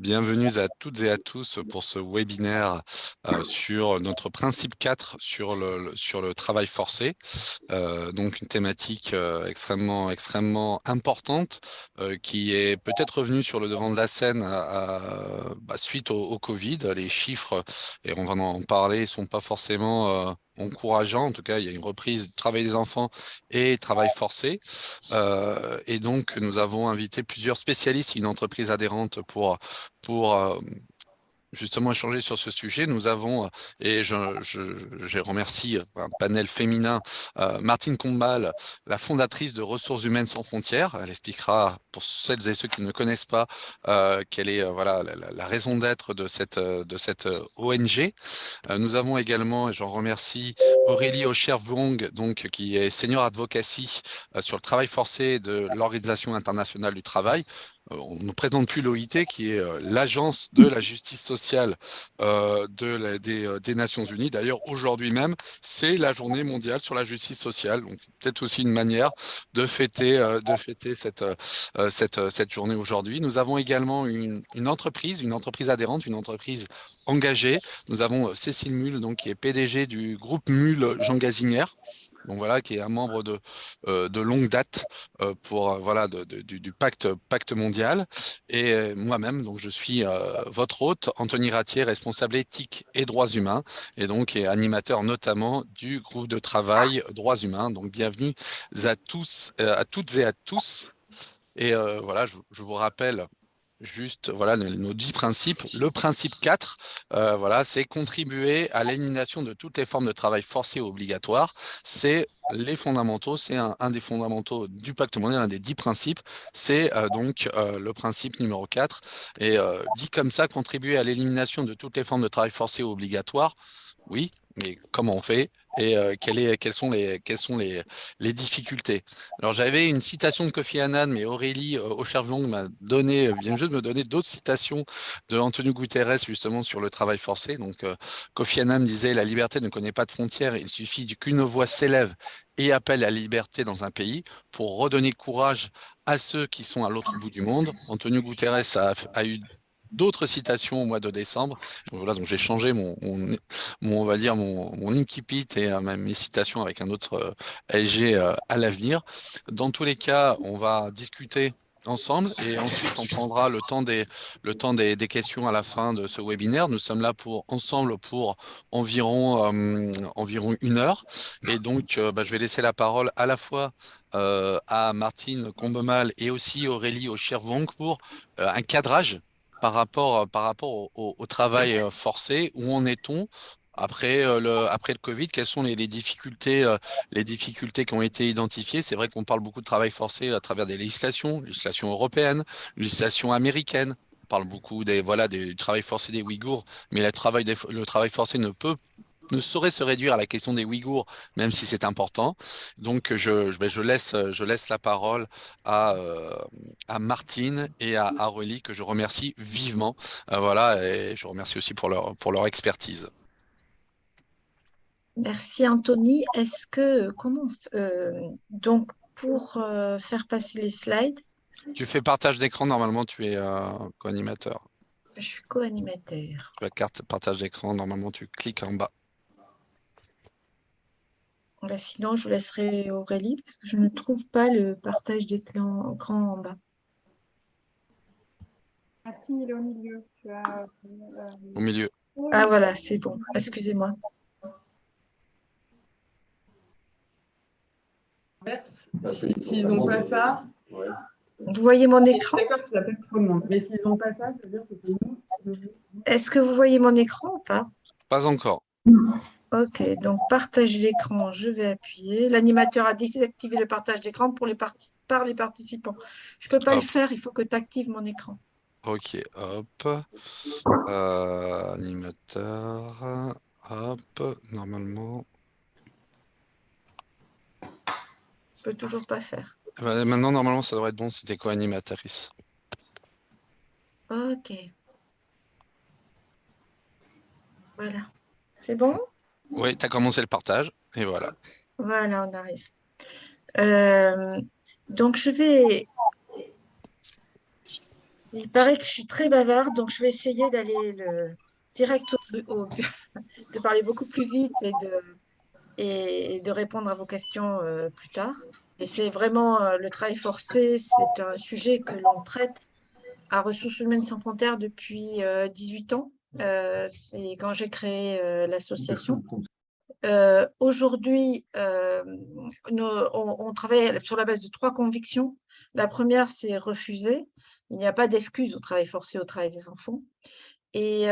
Bienvenue à toutes et à tous pour ce webinaire sur notre principe 4 sur le travail forcé. Donc une thématique extrêmement importante qui est peut-être revenue sur le devant de la scène suite au Covid. Les chiffres, et on va en parler, sont pas forcément encourageants. En tout cas, il y a une reprise du travail des enfants et travail forcé. Et donc, nous avons invité plusieurs spécialistes, une entreprise adhérente pour justement échanger sur ce sujet. Nous avons, et je remercie un panel féminin, Martine Combal, la fondatrice de Ressources Humaines Sans Frontières. Elle expliquera, pour celles et ceux qui ne connaissent pas, quelle est voilà, la raison d'être de cette ONG. Nous avons également, et j'en remercie, Aurélie Aucher-Vong, donc, qui est senior advocacy sur le travail forcé de l'Organisation internationale du travail. On ne présente plus l'OIT, qui est l'agence de la justice sociale des Nations Unies. D'ailleurs, aujourd'hui même, c'est la journée mondiale sur la justice sociale. Donc, peut-être aussi une manière de fêter cette journée aujourd'hui. Nous avons également une entreprise adhérente, une entreprise engagée. Nous avons Cécile Mulle, donc, qui est PDG du groupe Mulle Jean Gazinière. Donc voilà, qui est un membre de longue date pour voilà du pacte mondial. Et moi-même, donc je suis votre hôte, Anthony Ratier, responsable éthique et droits humains, et donc et animateur notamment du groupe de travail droits humains. Donc bienvenue à tous, à toutes et à tous. Et voilà, je vous rappelle juste voilà nos 10 principes. Le principe 4, voilà, c'est contribuer à l'élimination de toutes les formes de travail forcé ou obligatoire. C'est les fondamentaux, c'est un des fondamentaux du pacte mondial, un des 10 principes. C'est donc le principe numéro 4. Et dit comme ça, contribuer à l'élimination de toutes les formes de travail forcé ou obligatoire. Oui, mais comment on fait et quelles sont les difficultés? Alors j'avais une citation de Kofi Annan, mais Aurélie Auchervong vient juste de me donner d'autres citations de Antonio Guterres justement sur le travail forcé. Donc Kofi Annan disait: la liberté ne connaît pas de frontières, il suffit qu'une voix s'élève et appelle à la liberté dans un pays pour redonner courage à ceux qui sont à l'autre bout du monde. Antonio Guterres a eu d'autres citations au mois de décembre. Donc voilà, donc j'ai changé on va dire mon incipit et même mes citations avec un autre LG à l'avenir. Dans tous les cas, on va discuter ensemble et ensuite on prendra le temps des questions à la fin de ce webinaire. Nous sommes là ensemble pour environ 1 heure. Et donc, je vais laisser la parole à la fois à Martine Combemal et aussi Aurélie Auchervong pour un cadrage par rapport au travail forcé. Où en est-on après le Covid? Quelles sont les difficultés qui ont été identifiées? C'est vrai qu'on parle beaucoup de travail forcé à travers des législations européennes, législations américaines. On parle beaucoup du travail forcé des Ouïghours, mais le travail forcé ne saurait se réduire à la question des Ouïghours, même si c'est important. Donc, je laisse la parole à Martine et à Aurélie, que je remercie vivement. Voilà, et je remercie aussi pour leur expertise. Merci Anthony. Donc pour faire passer les slides, Tu fais partage d'écran, normalement, tu es co-animateur. je suis co-animateur. La carte partage d'écran, normalement, tu cliques en bas. Sinon, je laisserai Aurélie parce que je ne trouve pas le partage d'écran en bas. Martine, il est au milieu. Au milieu. Ah voilà, c'est bon. Excusez-moi. S'ils n'ont pas ça, Vous voyez mon écran? d'accord que ça peut être trop le monde. Mais s'ils n'ont pas ça, ça veut dire que c'est nous qui devons. Est-ce que vous voyez mon écran ou pas? Pas encore. Ok, donc partage d'écran, je vais appuyer. L'animateur a désactivé le partage d'écran par les participants. Je ne peux pas le Hop. faire, il faut que tu actives mon écran. Ok, hop. Animateur. Hop. Normalement. Je ne peux toujours pas faire. Maintenant, normalement, ça devrait être bon si tu es co-animatrice. Ok. Voilà. C'est bon? Oui, tu as commencé le partage. Et voilà. Voilà, on arrive. Donc, je vais Il paraît que je suis très bavarde, donc je vais essayer d'aller direct de parler beaucoup plus vite et de répondre à vos questions plus tard. Et c'est vraiment le travail forcé, c'est un sujet que l'on traite à Ressources Humaines Sans Frontières depuis 18 ans. C'est quand j'ai créé l'association. Aujourd'hui, on travaille sur la base de 3 convictions. La première, c'est refuser. Il n'y a pas d'excuse au travail forcé, au travail des enfants. Et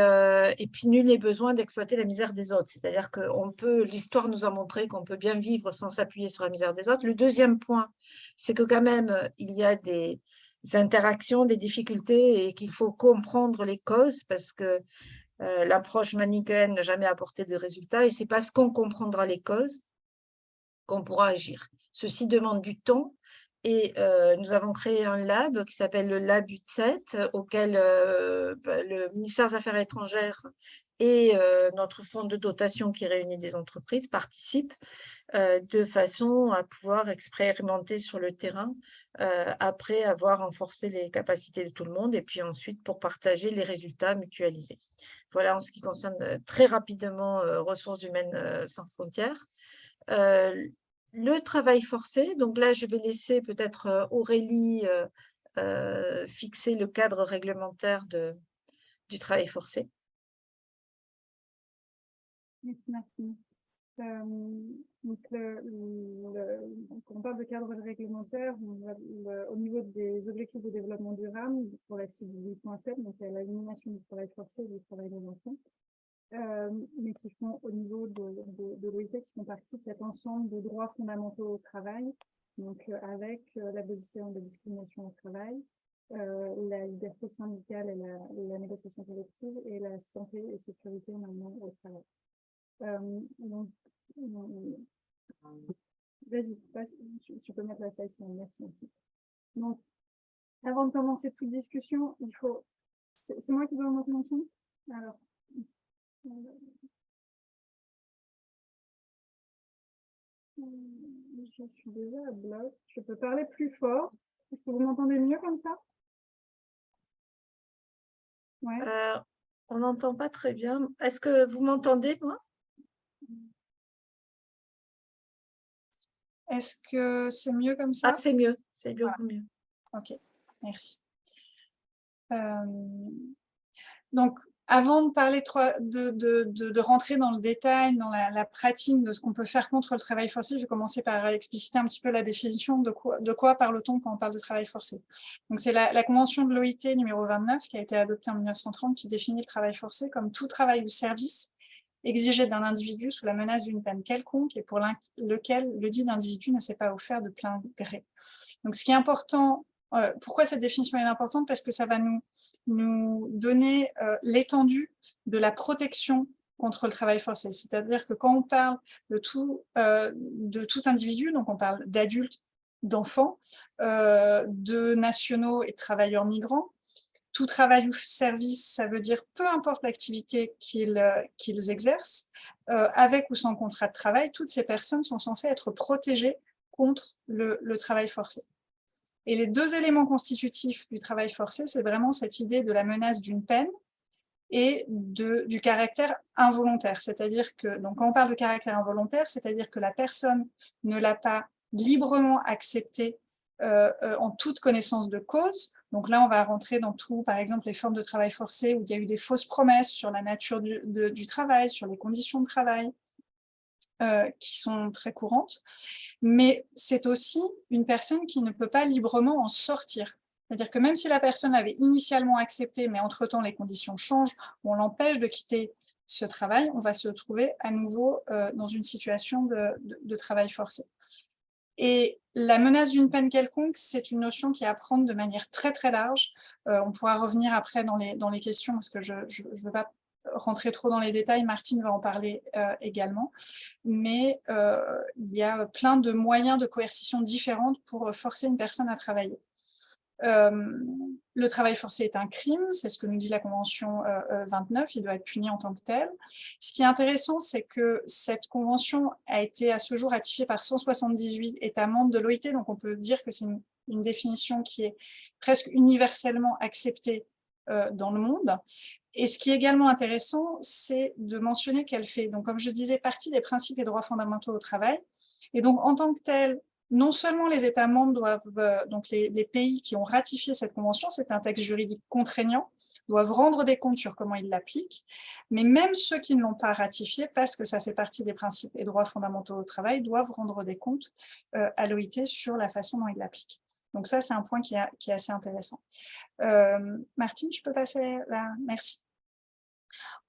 puis, nul n'est besoin d'exploiter la misère des autres. C'est-à-dire que l'histoire nous a montré qu'on peut bien vivre sans s'appuyer sur la misère des autres. Le deuxième point, c'est que quand même, il y a des interactions, des difficultés et qu'il faut comprendre les causes parce que l'approche manichéenne n'a jamais apporté de résultats et c'est parce qu'on comprendra les causes qu'on pourra agir. Ceci demande du temps et nous avons créé un lab qui s'appelle le Lab U7 auquel le ministère des Affaires étrangères et notre fonds de dotation qui réunit des entreprises participent de façon à pouvoir expérimenter sur le terrain après avoir renforcé les capacités de tout le monde et puis ensuite pour partager les résultats mutualisés. Voilà en ce qui concerne très rapidement Ressources Humaines Sans Frontières. Le travail forcé, donc là je vais laisser peut-être Aurélie fixer le cadre réglementaire du travail forcé. Merci Martine. Donc, quand on parle de cadre réglementaire, au niveau des objectifs de développement durable, pour la cible 8.7, donc il y a l'élimination du travail forcé et du travail des enfants, mais qui font au niveau de l'OIT, qui font partie de cet ensemble de droits fondamentaux au travail, donc avec l'abolition de la discrimination au travail, la liberté syndicale et la négociation collective et la santé et sécurité maintenant au travail. Donc, vas-y, tu peux mettre la slide, merci. Donc, avant de commencer toute discussion, il faut... C'est moi qui dois monter mon son? Alors... Je suis déjà à bloc. Je peux parler plus fort. Est-ce que vous m'entendez mieux comme ça? Ouais. On n'entend pas très bien. Est-ce que vous m'entendez, moi? Est-ce que c'est mieux comme ça? Ah, c'est mieux. C'est beaucoup mieux. Ok, merci. Donc, avant de parler de rentrer dans le détail, dans la pratique de ce qu'on peut faire contre le travail forcé, je vais commencer par expliciter un petit peu la définition de quoi parle-t-on quand on parle de travail forcé. Donc, c'est la Convention de l'OIT numéro 29 qui a été adoptée en 1930 qui définit le travail forcé comme tout travail ou service exigé d'un individu sous la menace d'une peine quelconque et pour lequel le dit individu ne s'est pas offert de plein gré. Donc, ce qui est important, pourquoi cette définition est importante? Parce que ça va nous donner l'étendue de la protection contre le travail forcé. C'est-à-dire que quand on parle de tout individu, donc on parle d'adultes, d'enfants, de nationaux et de travailleurs migrants, tout travail ou service, ça veut dire peu importe l'activité qu'ils exercent, avec ou sans contrat de travail, toutes ces personnes sont censées être protégées contre le travail forcé. Et les deux éléments constitutifs du travail forcé, c'est vraiment cette idée de la menace d'une peine et du caractère involontaire. C'est-à-dire que, donc quand on parle de caractère involontaire, c'est-à-dire que la personne ne l'a pas librement accepté en toute connaissance de cause. Donc là, on va rentrer dans tout, par exemple, les formes de travail forcé où il y a eu des fausses promesses sur la nature du travail, sur les conditions de travail, qui sont très courantes. Mais c'est aussi une personne qui ne peut pas librement en sortir. C'est-à-dire que même si la personne l'avait initialement accepté, mais entre-temps les conditions changent, on l'empêche de quitter ce travail, on va se trouver à nouveau dans une situation de travail forcé. Et la menace d'une peine quelconque, c'est une notion qui est à prendre de manière très très large. On pourra revenir après dans les questions, parce que je ne veux pas rentrer trop dans les détails, Martine va en parler également. Mais il y a plein de moyens de coercition différents pour forcer une personne à travailler. Le travail forcé est un crime, c'est ce que nous dit la Convention 29, il doit être puni en tant que tel. Ce qui est intéressant, c'est que cette convention a été à ce jour ratifiée par 178 États membres de l'OIT, donc on peut dire que c'est une définition qui est presque universellement acceptée dans le monde. Et ce qui est également intéressant, c'est de mentionner qu'elle fait, donc, comme je disais, partie des principes et droits fondamentaux au travail. Et donc, en tant que tel, non seulement les États membres doivent, donc les pays qui ont ratifié cette convention, c'est un texte juridique contraignant, doivent rendre des comptes sur comment ils l'appliquent, mais même ceux qui ne l'ont pas ratifié, parce que ça fait partie des principes et droits fondamentaux au travail, doivent rendre des comptes à l'OIT sur la façon dont ils l'appliquent. Donc ça, c'est un point qui est assez intéressant. Martine, tu peux passer là? Merci.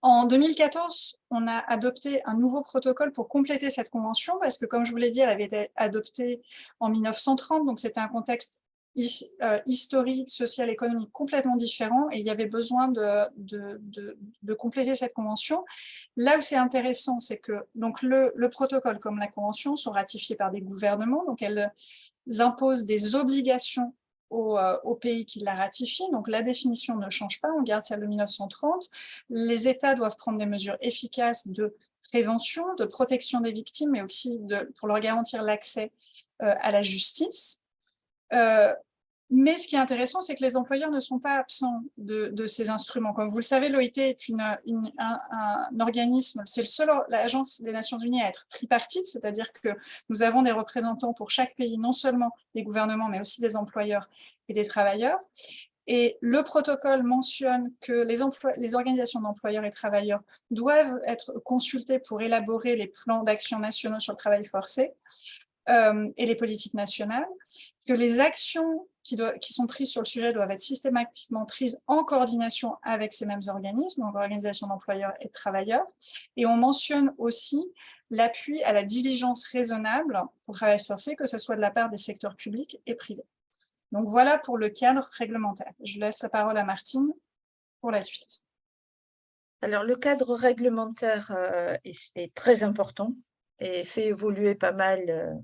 En 2014, on a adopté un nouveau protocole pour compléter cette convention, parce que, comme je vous l'ai dit, elle avait été adoptée en 1930, donc c'était un contexte historique, social, économique complètement différent, et il y avait besoin de compléter cette convention. Là où c'est intéressant, c'est que donc le protocole, comme la convention, sont ratifiés par des gouvernements, donc elles imposent des obligations au pays qui l'a ratifié. Donc la définition ne change pas, on garde celle de 1930. Les États doivent prendre des mesures efficaces de prévention, de protection des victimes, mais aussi pour leur garantir l'accès à la justice. Mais ce qui est intéressant, c'est que les employeurs ne sont pas absents de ces instruments. Comme vous le savez, l'OIT est un organisme, c'est l'agence des Nations Unies à être tripartite, c'est-à-dire que nous avons des représentants pour chaque pays, non seulement des gouvernements, mais aussi des employeurs et des travailleurs. Et le protocole mentionne que les organisations d'employeurs et travailleurs doivent être consultées pour élaborer les plans d'action nationaux sur le travail forcé et les politiques nationales, que les actions qui sont prises sur le sujet doivent être systématiquement prises en coordination avec ces mêmes organismes, donc organisations d'employeurs et de travailleurs. Et on mentionne aussi l'appui à la diligence raisonnable pour le travail forcé, que ce soit de la part des secteurs publics et privés. Donc voilà pour le cadre réglementaire. Je laisse la parole à Martine pour la suite. Alors, le cadre réglementaire est très important et fait évoluer pas mal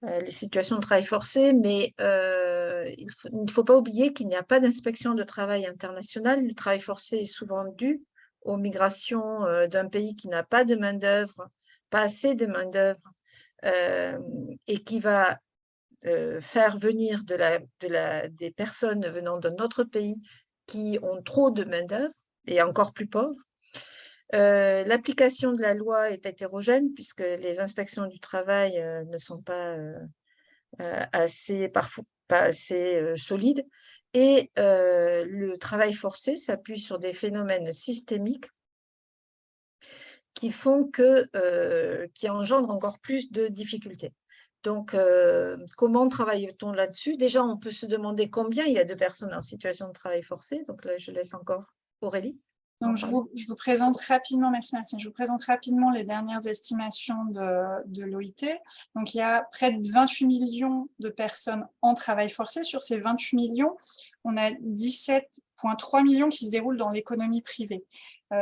les situations de travail forcé, mais il ne faut pas oublier qu'il n'y a pas d'inspection de travail internationale. Le travail forcé est souvent dû aux migrations d'un pays qui n'a pas de main-d'œuvre, pas assez de main-d'œuvre, et qui va faire venir des personnes venant d'un autre pays qui ont trop de main-d'œuvre et encore plus pauvres. L'application de la loi est hétérogène puisque les inspections du travail ne sont pas parfois pas assez solides. Et le travail forcé s'appuie sur des phénomènes systémiques qui qui engendrent encore plus de difficultés. Donc, comment travaille-t-on là-dessus? Déjà, on peut se demander combien il y a de personnes en situation de travail forcé. Donc là, je laisse encore Aurélie. Donc, je vous présente rapidement, merci Martine, je vous présente rapidement les dernières estimations de l'OIT. Donc, il y a près de 28 millions de personnes en travail forcé. Sur ces 28 millions, on a 17,3 millions qui se déroulent dans l'économie privée.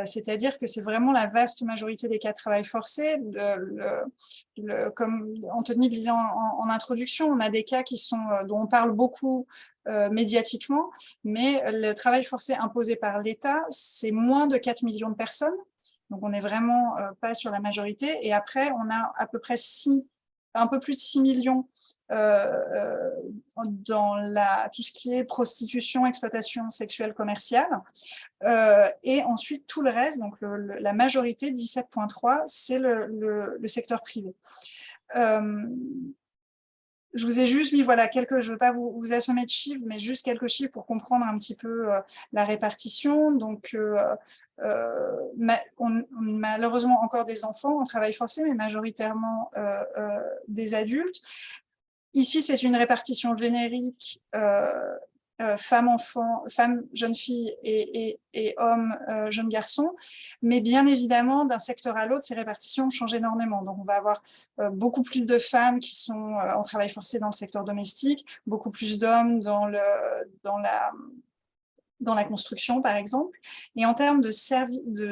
C'est-à-dire que c'est vraiment la vaste majorité des cas de travail forcé. Comme Anthony le disait en introduction, on a des cas dont on parle beaucoup médiatiquement, mais le travail forcé imposé par l'État, c'est moins de 4 millions de personnes. Donc, on n'est vraiment pas sur la majorité. Et après, on a à peu près un peu plus de 6 millions dans tout ce qui est prostitution, exploitation sexuelle commerciale. Et ensuite, tout le reste, donc la majorité, 17,3, c'est le secteur privé. Je vous ai juste mis, voilà, je ne veux pas vous assommer de chiffres, mais juste quelques chiffres pour comprendre un petit peu la répartition. Donc, on a malheureusement encore des enfants en travail forcé, mais majoritairement des adultes. Ici, c'est une répartition générique femmes, jeunes filles et hommes, jeunes garçons. Mais bien évidemment, d'un secteur à l'autre, ces répartitions changent énormément. Donc, on va avoir beaucoup plus de femmes qui sont en travail forcé dans le secteur domestique, beaucoup plus d'hommes dans la construction, par exemple. Et en termes de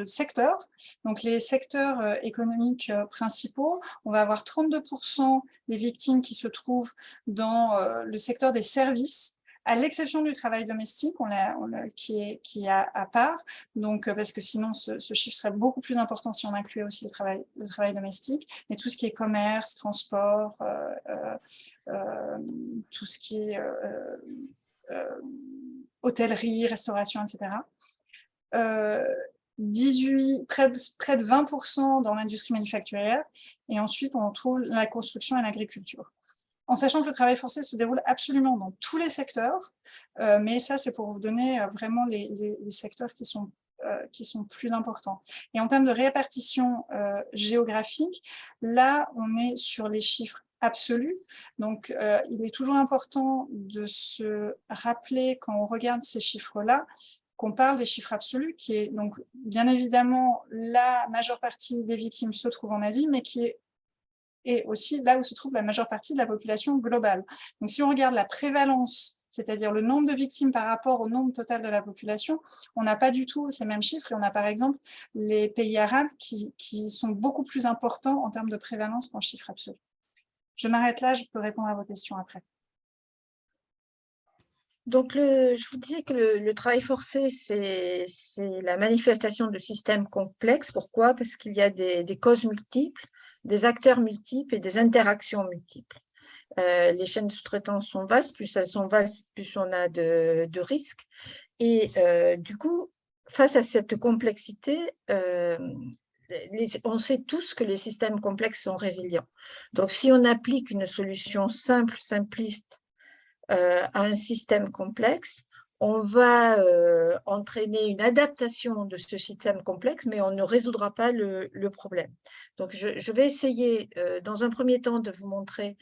secteurs, donc les secteurs économiques principaux, on va avoir 32% des victimes qui se trouvent dans le secteur des services, à l'exception du travail domestique, qui est à part, donc, parce que sinon ce chiffre serait beaucoup plus important si on incluait aussi le travail domestique, mais tout ce qui est commerce, transport, tout ce qui est hôtellerie, restauration, etc. près de 20% dans l'industrie manufacturière, et ensuite on trouve la construction et l'agriculture. En sachant que le travail forcé se déroule absolument dans tous les secteurs, mais ça c'est pour vous donner vraiment les secteurs qui sont plus importants. Et en termes de répartition géographique, là on est sur les chiffres absolus. Donc il est toujours important de se rappeler quand on regarde ces chiffres-là, qu'on parle des chiffres absolus, qui est donc bien évidemment la majeure partie des victimes se trouve en Asie, mais qui est aussi là où se trouve la majeure partie de la population globale. Donc si on regarde la prévalence, c'est-à-dire le nombre de victimes par rapport au nombre total de la population, on n'a pas du tout ces mêmes chiffres, et on a par exemple les pays arabes qui sont beaucoup plus importants en termes de prévalence qu'en chiffres absolus. Je m'arrête là, je peux répondre à vos questions après. Donc, je vous disais que le travail forcé, c'est la manifestation de systèmes complexes. Pourquoi? Parce qu'il y a des causes multiples, des acteurs multiples et des interactions multiples. Les chaînes de sous-traitance sont vastes, plus elles sont vastes, plus on a de risques. Et du coup, face à cette complexité, on sait tous que les systèmes complexes sont résilients. Donc, si on applique une solution simple, simpliste, à un système complexe, on va entraîner une adaptation de ce système complexe, mais on ne résoudra pas le problème. Donc, je vais essayer, dans un premier temps, de vous montrer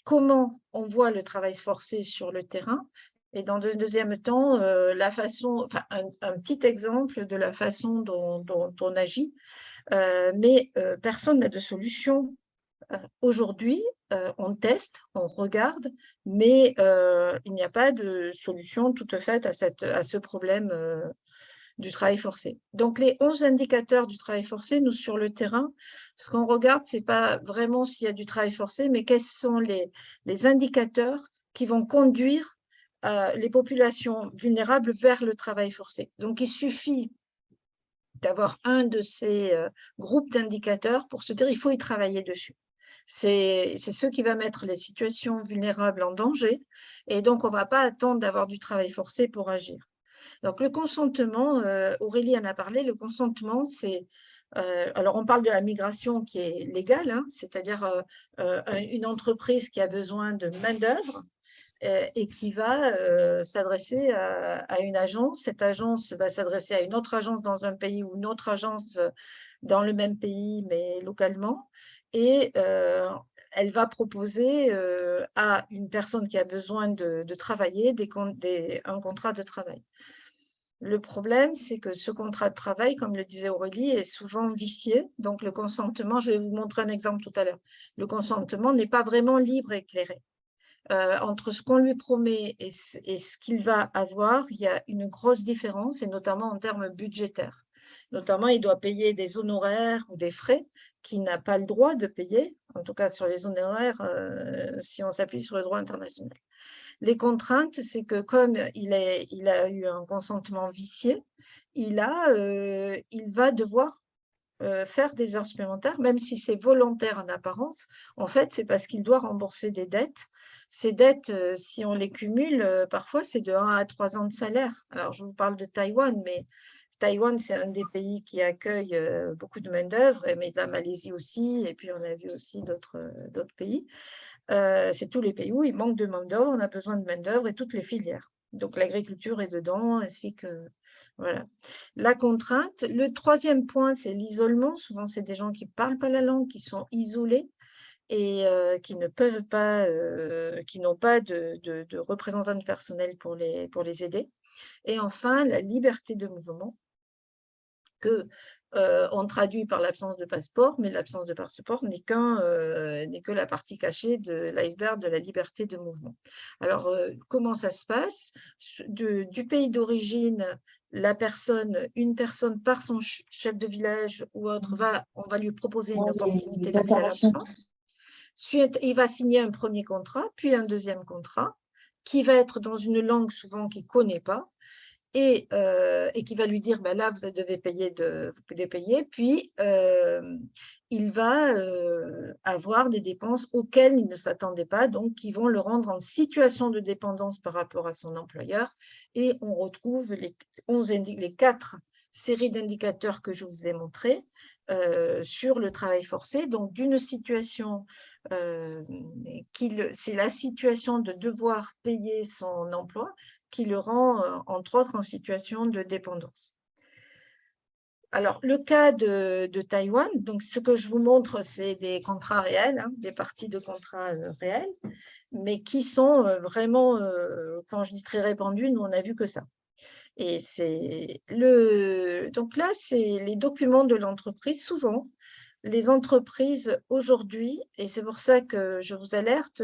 comment on voit le travail forcé sur le terrain, et dans un deuxième temps, un petit exemple de la façon dont on agit. Mais personne n'a de solution. Aujourd'hui, on teste, on regarde, mais il n'y a pas de solution toute faite à ce problème du travail forcé. Donc, les 11 indicateurs du travail forcé, nous, sur le terrain, ce qu'on regarde, ce n'est pas vraiment s'il y a du travail forcé, mais quels sont les indicateurs qui vont conduire les populations vulnérables vers le travail forcé. Donc, il suffit d'avoir un de ces groupes d'indicateurs pour se dire qu'il faut y travailler dessus. C'est ce qui va mettre les situations vulnérables en danger, et donc on ne va pas attendre d'avoir du travail forcé pour agir. Donc le consentement, Aurélie en a parlé, le consentement, c'est… alors on parle de la migration qui est légale, hein, c'est-à-dire une entreprise qui a besoin de main-d'œuvre et qui va s'adresser à une agence. Cette agence va s'adresser à une autre agence dans un pays ou une autre agence dans le même pays, mais localement. Et elle va proposer à une personne qui a besoin de travailler un contrat de travail. Le problème, c'est que ce contrat de travail, comme le disait Aurélie, est souvent vicié. Donc, le consentement, je vais vous montrer un exemple tout à l'heure, le consentement n'est pas vraiment libre et éclairé. Entre ce qu'on lui promet et ce qu'il va avoir, il y a une grosse différence, et notamment en termes budgétaires. Notamment, il doit payer des honoraires ou des frais qu'il n'a pas le droit de payer, en tout cas sur les honoraires, si on s'appuie sur le droit international. Les contraintes, c'est que comme il a eu un consentement vicié, il va devoir faire des heures supplémentaires, même si c'est volontaire en apparence. En fait, c'est parce qu'il doit rembourser des dettes. Ces dettes, si on les cumule, parfois, c'est de 1 à 3 ans de salaire. Alors, je vous parle de Taïwan, mais Taïwan, c'est un des pays qui accueille beaucoup de main-d'œuvre, mais la Malaisie aussi, et puis on a vu aussi d'autres pays. C'est tous les pays où il manque de main-d'œuvre, on a besoin de main-d'œuvre et toutes les filières. Donc, l'agriculture est dedans, ainsi que… Voilà. La contrainte. Le troisième point, c'est l'isolement. Souvent, c'est des gens qui ne parlent pas la langue, qui sont isolés et qui ne peuvent pas, qui n'ont pas de représentants de personnel pour les aider. Et enfin, la liberté de mouvement, que on traduit par l'absence de passeport, mais l'absence de passeport n'est que la partie cachée de l'iceberg de la liberté de mouvement. Alors, comment ça se passe? Du pays d'origine, une personne par son chef de village ou autre, on va lui proposer une opportunité d'accès à la France. Ensuite, il va signer un premier contrat, puis un deuxième contrat. qui va être dans une langue souvent qu'il ne connaît pas, et qui va lui dire, là, vous devez payer, puis il va avoir des dépenses auxquelles il ne s'attendait pas, donc qui vont le rendre en situation de dépendance par rapport à son employeur, et on retrouve les 4 séries d'indicateurs que je vous ai montrés sur le travail forcé, donc d'une situation, c'est la situation de devoir payer son emploi, qui le rend, entre autres, en situation de dépendance. Alors, le cas de Taïwan, donc ce que je vous montre, c'est des contrats réels, hein, des parties de contrats réels, mais qui sont vraiment, quand je dis très répandus, nous, on n'a vu que ça. Et donc là, c'est les documents de l'entreprise. Souvent, les entreprises aujourd'hui, et c'est pour ça que je vous alerte,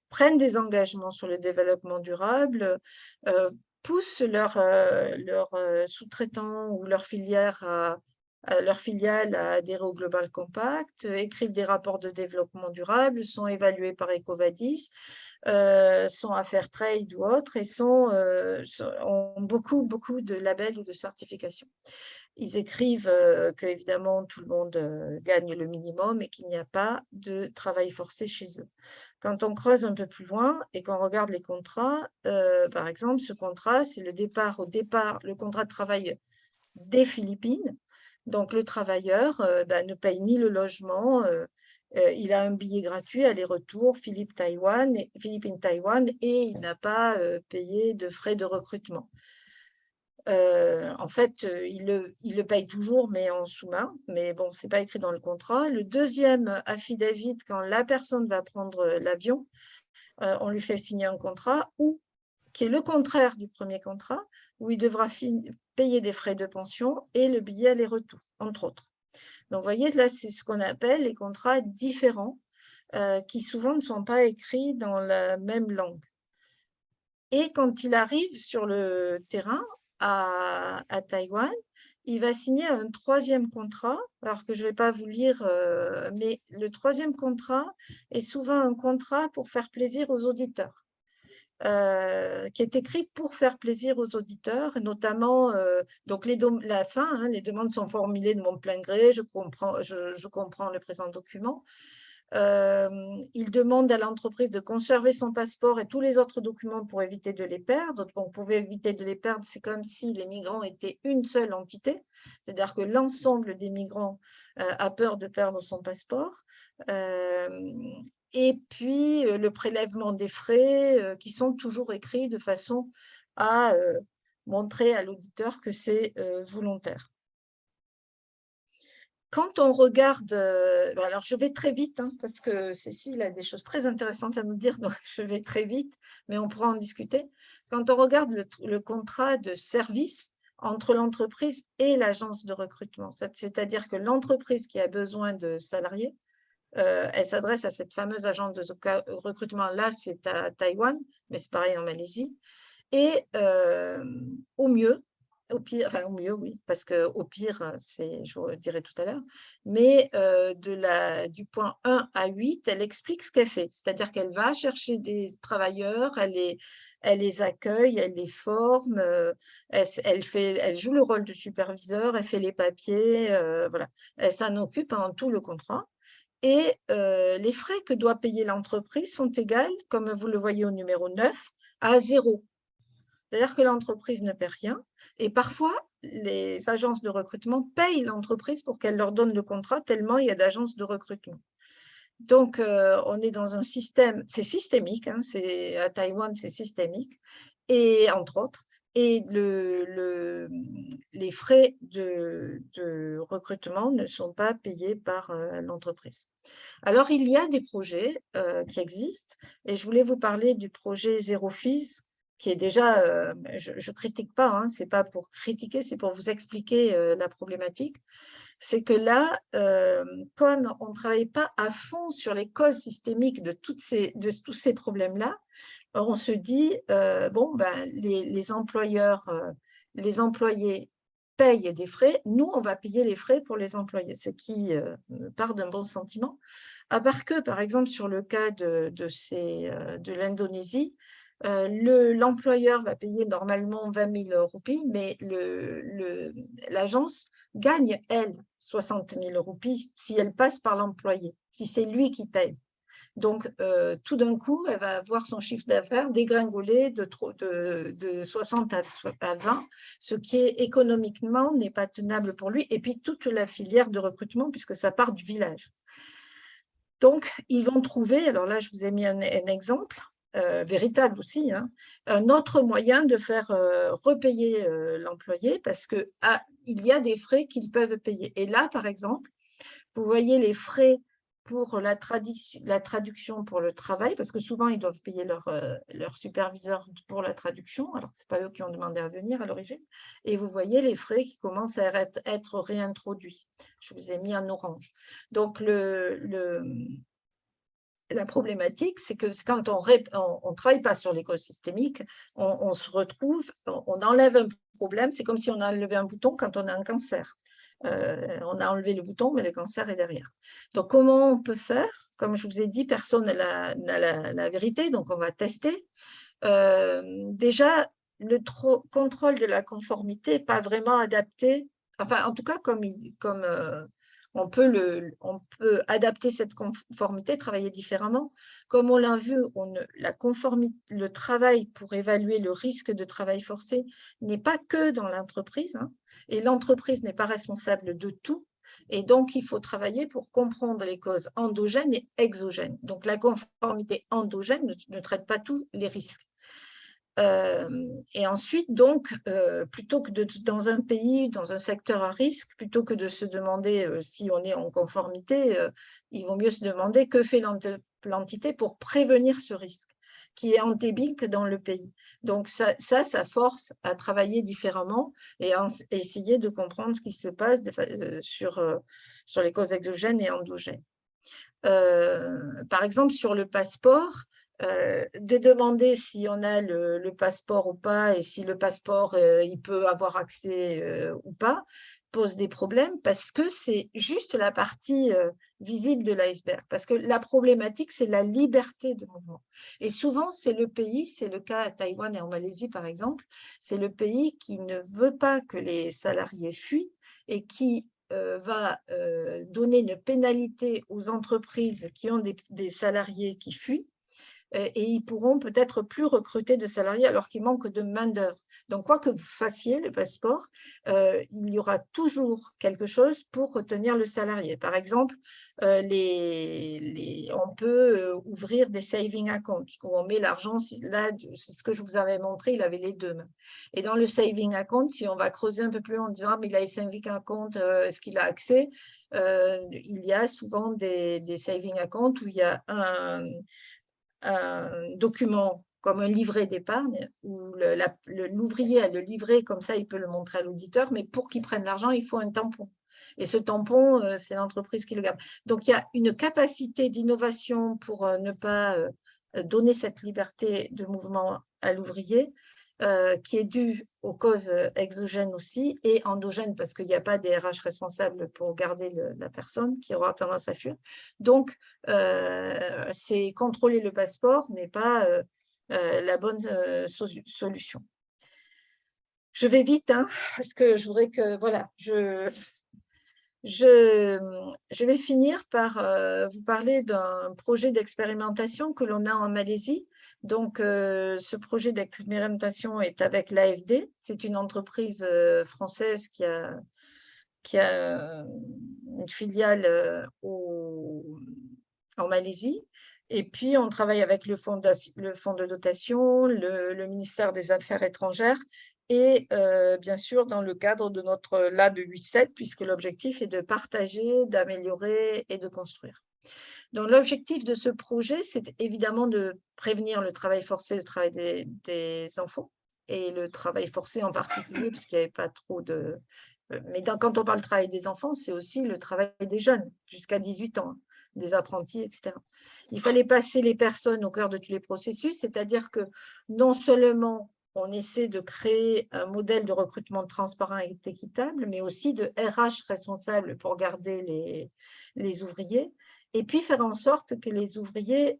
prennent des engagements sur le développement durable, poussent leurs sous-traitants ou leurs filiales à adhérer au Global Compact, écrivent des rapports de développement durable, sont évalués par EcoVadis, sont à Fairtrade ou autres, et ont beaucoup de labels ou de certifications. Ils écrivent qu'évidemment, tout le monde gagne le minimum et qu'il n'y a pas de travail forcé chez eux. Quand on creuse un peu plus loin et qu'on regarde les contrats, par exemple, ce contrat, c'est le contrat de travail des Philippines. Donc, le travailleur ne paye ni le logement, il a un billet gratuit aller-retour Philippines-Taïwan, et il n'a pas payé de frais de recrutement. En fait, il le paye toujours, mais en sous-main. Mais bon, ce n'est pas écrit dans le contrat. Le deuxième affidavit, quand la personne va prendre l'avion, on lui fait signer un contrat qui est le contraire du premier contrat, où il devra payer des frais de pension et le billet aller-retour, entre autres. Donc, vous voyez, là, c'est ce qu'on appelle les contrats différents, qui souvent ne sont pas écrits dans la même langue. Et quand il arrive sur le terrain à Taïwan, il va signer un troisième contrat, alors que je ne vais pas vous lire, mais le troisième contrat est souvent un contrat pour faire plaisir aux auditeurs, qui est écrit pour faire plaisir aux auditeurs, notamment, donc la fin, hein, les demandes sont formulées de mon plein gré, je comprends le présent document. Il demande à l'entreprise de conserver son passeport et tous les autres documents pour éviter de les perdre. Donc, pour éviter de les perdre, c'est comme si les migrants étaient une seule entité, c'est-à-dire que l'ensemble des migrants a peur de perdre son passeport. Et puis, le prélèvement des frais qui sont toujours écrits de façon à montrer à l'auditeur que c'est volontaire. Quand on regarde, alors je vais très vite, hein, parce que Cécile a des choses très intéressantes à nous dire, donc je vais très vite, mais on pourra en discuter. Quand on regarde le contrat de service entre l'entreprise et l'agence de recrutement, c'est-à-dire que l'entreprise qui a besoin de salariés, elle s'adresse à cette fameuse agence de recrutement, là c'est à Taïwan, mais c'est pareil en Malaisie, et au mieux, au pire, enfin au mieux, oui, parce qu'au pire, je vous dirai tout à l'heure, mais du point 1 à 8, elle explique ce qu'elle fait. C'est-à-dire qu'elle va chercher des travailleurs, elle les accueille, elle les forme, elle joue le rôle de superviseur, elle fait les papiers, voilà. Elle s'en occupe pendant tout le contrat. Et les frais que doit payer l'entreprise sont égaux, comme vous le voyez au numéro 9, à 0. C'est-à-dire que l'entreprise ne paie rien. Et parfois, les agences de recrutement payent l'entreprise pour qu'elle leur donne le contrat, tellement il y a d'agences de recrutement. Donc, on est dans un système, c'est systémique, hein, à Taïwan, c'est systémique, et entre autres, et les frais de recrutement ne sont pas payés par l'entreprise. Alors, il y a des projets qui existent, et je voulais vous parler du projet Zero Fees, qui est déjà, je ne critique pas, hein, ce n'est pas pour critiquer, c'est pour vous expliquer la problématique. C'est que là, comme on ne travaille pas à fond sur les causes systémiques de tous ces problèmes-là, on se dit, les employeurs, les employés paye des frais, nous, on va payer les frais pour les employés, ce qui part d'un bon sentiment. À part que, par exemple, sur le cas de l'Indonésie, l'employeur va payer normalement 20 000 roupies, mais l'agence gagne, elle, 60 000 roupies si elle passe par l'employé, si c'est lui qui paye. Donc, tout d'un coup, elle va voir son chiffre d'affaires dégringoler de 60 à 20, ce qui est économiquement n'est pas tenable pour lui. Et puis, toute la filière de recrutement, puisque ça part du village. Donc, ils vont trouver, alors là, je vous ai mis un exemple, véritable aussi, hein, un autre moyen de faire repayer l'employé parce qu'il y a des frais qu'ils peuvent payer. Et là, par exemple, vous voyez les frais pour la traduction pour le travail, parce que souvent, ils doivent payer leur superviseur pour la traduction, alors que ce n'est pas eux qui ont demandé à venir à l'origine. Et vous voyez les frais qui commencent à être réintroduits. Je vous ai mis en orange. Donc, la problématique, c'est que quand on ne travaille pas sur l'écosystémique, on se retrouve, on enlève un problème, c'est comme si on enlevait un bouton quand on a un cancer. On a enlevé le bouton, mais le cancer est derrière. Donc, comment on peut faire? Comme je vous ai dit, personne n'a la vérité, donc on va tester. Déjà, le contrôle de la conformité n'est pas vraiment adapté. Enfin, en tout cas, comme on peut adapter cette conformité, travailler différemment. Comme on l'a vu, le travail pour évaluer le risque de travail forcé n'est pas que dans l'entreprise, hein, et l'entreprise n'est pas responsable de tout. Et donc, il faut travailler pour comprendre les causes endogènes et exogènes. Donc, la conformité endogène ne traite pas tous les risques. Et ensuite, donc, plutôt que dans un pays, dans un secteur à risque, plutôt que de se demander si on est en conformité, il vaut mieux se demander que fait l'entité pour prévenir ce risque, qui est endémique dans le pays. Donc, ça force à travailler différemment et à essayer de comprendre ce qui se passe sur les causes exogènes et endogènes. Par exemple, sur le passeport, de demander si on a le passeport ou pas et si le passeport, il peut avoir accès ou pas, pose des problèmes parce que c'est juste la partie visible de l'iceberg. Parce que la problématique, c'est la liberté de mouvement. Et souvent, c'est le pays, c'est le cas à Taïwan et en Malaisie, par exemple, c'est le pays qui ne veut pas que les salariés fuient et qui va donner une pénalité aux entreprises qui ont des salariés qui fuient et ils pourront peut-être plus recruter de salariés alors qu'il manque de main-d'œuvre. Donc, quoi que vous fassiez, le passeport, il y aura toujours quelque chose pour retenir le salarié. Par exemple, on peut ouvrir des saving accounts où on met l'argent. Là, c'est ce que je vous avais montré, il avait les deux. Et dans le saving account, si on va creuser un peu plus en disant ah, mais il a les saving account, est-ce qu'il a accès? Il y a souvent des saving accounts où il y a un document comme un livret d'épargne où l'ouvrier a le livret, comme ça il peut le montrer à l'auditeur, mais pour qu'il prenne l'argent, il faut un tampon. Et ce tampon, c'est l'entreprise qui le garde. Donc, il y a une capacité d'innovation pour ne pas donner cette liberté de mouvement à l'ouvrier qui est due aux causes exogènes aussi et endogènes parce qu'il n'y a pas des RH responsables pour garder la personne qui aura tendance à fuir. Donc, c'est contrôler le passeport n'est pas la bonne solution. Je vais vite, hein, parce que je voudrais que, voilà, je vais finir par vous parler d'un projet d'expérimentation que l'on a en Malaisie. Donc, ce projet d'expérimentation est avec l'AFD. C'est une entreprise française qui a une filiale en Malaisie. Et puis, on travaille avec le fonds de dotation, le ministère des Affaires étrangères et bien sûr dans le cadre de notre Lab 8-7, puisque l'objectif est de partager, d'améliorer et de construire. Donc, l'objectif de ce projet, c'est évidemment de prévenir le travail forcé, le travail des enfants et le travail forcé en particulier, puisqu'il n'y avait pas trop de… Mais quand on parle de travail des enfants, c'est aussi le travail des jeunes, jusqu'à 18 ans, des apprentis, etc. Il fallait passer les personnes au cœur de tous les processus, c'est-à-dire que non seulement on essaie de créer un modèle de recrutement transparent et équitable, mais aussi de RH responsable pour garder les ouvriers, et puis faire en sorte que les ouvriers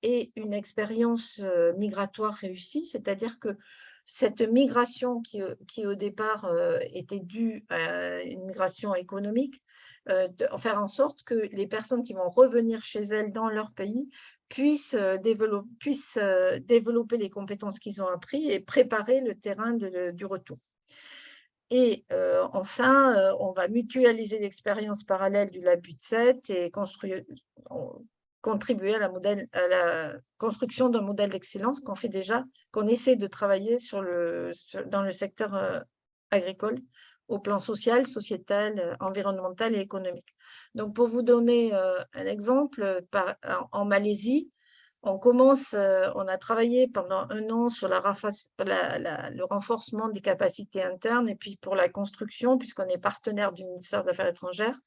aient une expérience migratoire réussie, c'est-à-dire que cette migration qui au départ était due à une migration économique, faire en sorte que les personnes qui vont revenir chez elles dans leur pays puissent développer les compétences qu'ils ont apprises et préparer le terrain du retour. Et enfin, on va mutualiser l'expérience parallèle du Lab 8-7 et contribuer à la construction d'un modèle d'excellence qu'on fait déjà, qu'on essaie de travailler dans le secteur agricole, au plan social, sociétal, environnemental et économique. Donc, pour vous donner un exemple, en Malaisie, on a travaillé pendant 1 an sur le renforcement des capacités internes et puis pour la construction, puisqu'on est partenaire du ministère des Affaires étrangères,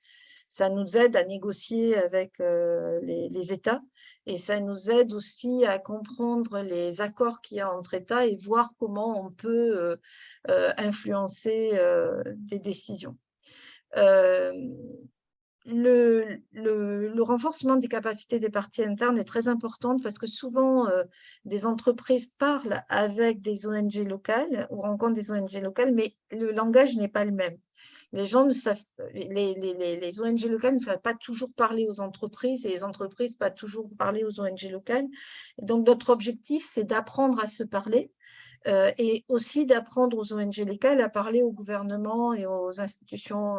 ça nous aide à négocier avec les États et ça nous aide aussi à comprendre les accords qu'il y a entre États et voir comment on peut influencer des décisions. Le renforcement des capacités des parties internes est très important parce que souvent, des entreprises parlent avec des ONG locales ou rencontrent des ONG locales, mais le langage n'est pas le même. Les ONG locales ne savent pas toujours parler aux entreprises et les entreprises pas toujours parler aux ONG locales. Donc, notre objectif, c'est d'apprendre à se parler et aussi d'apprendre aux ONG locales à parler au gouvernement et aux institutions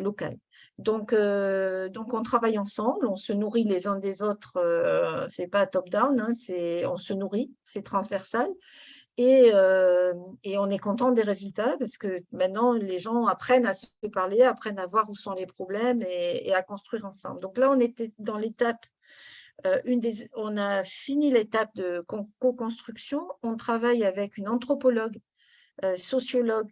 locales. Donc, on travaille ensemble, on se nourrit les uns des autres, c'est pas top-down, hein, on se nourrit, c'est transversal. Et on est content des résultats parce que maintenant, les gens apprennent à se parler, apprennent à voir où sont les problèmes et à construire ensemble. Donc là, on était dans l'étape, on a fini l'étape de co-construction. On travaille avec une anthropologue, sociologue,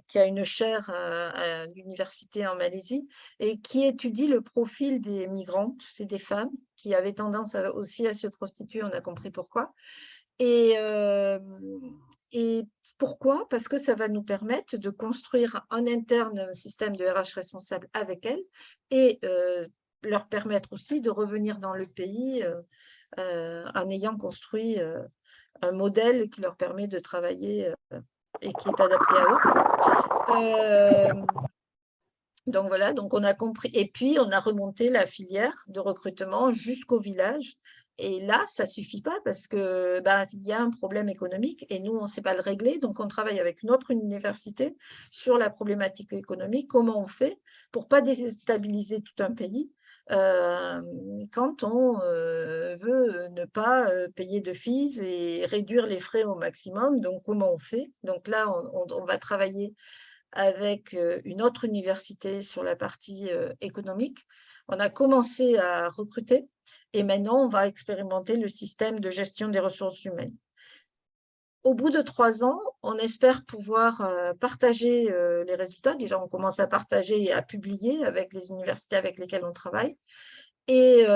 qui a une chaire à l'université en Malaisie et qui étudie le profil des migrantes. C'est des femmes qui avaient tendance aussi à se prostituer, on a compris pourquoi. Et pourquoi? Parce que ça va nous permettre de construire en interne un système de RH responsable avec elles et leur permettre aussi de revenir dans le pays en ayant construit un modèle qui leur permet de travailler et qui est adapté à eux. Donc voilà, donc on a compris. Et puis, on a remonté la filière de recrutement jusqu'au village. Et là, ça ne suffit pas parce qu'il y a un problème économique et nous, on ne sait pas le régler. Donc, on travaille avec une autre université sur la problématique économique. Comment on fait pour ne pas déstabiliser tout un pays quand on veut ne pas payer de fees et réduire les frais au maximum. Donc, comment on fait? Donc là, on va travailler avec une autre université sur la partie économique. On a commencé à recruter et maintenant, on va expérimenter le système de gestion des ressources humaines. Au bout de 3 ans, on espère pouvoir partager les résultats. Déjà, on commence à partager et à publier avec les universités avec lesquelles on travaille. Et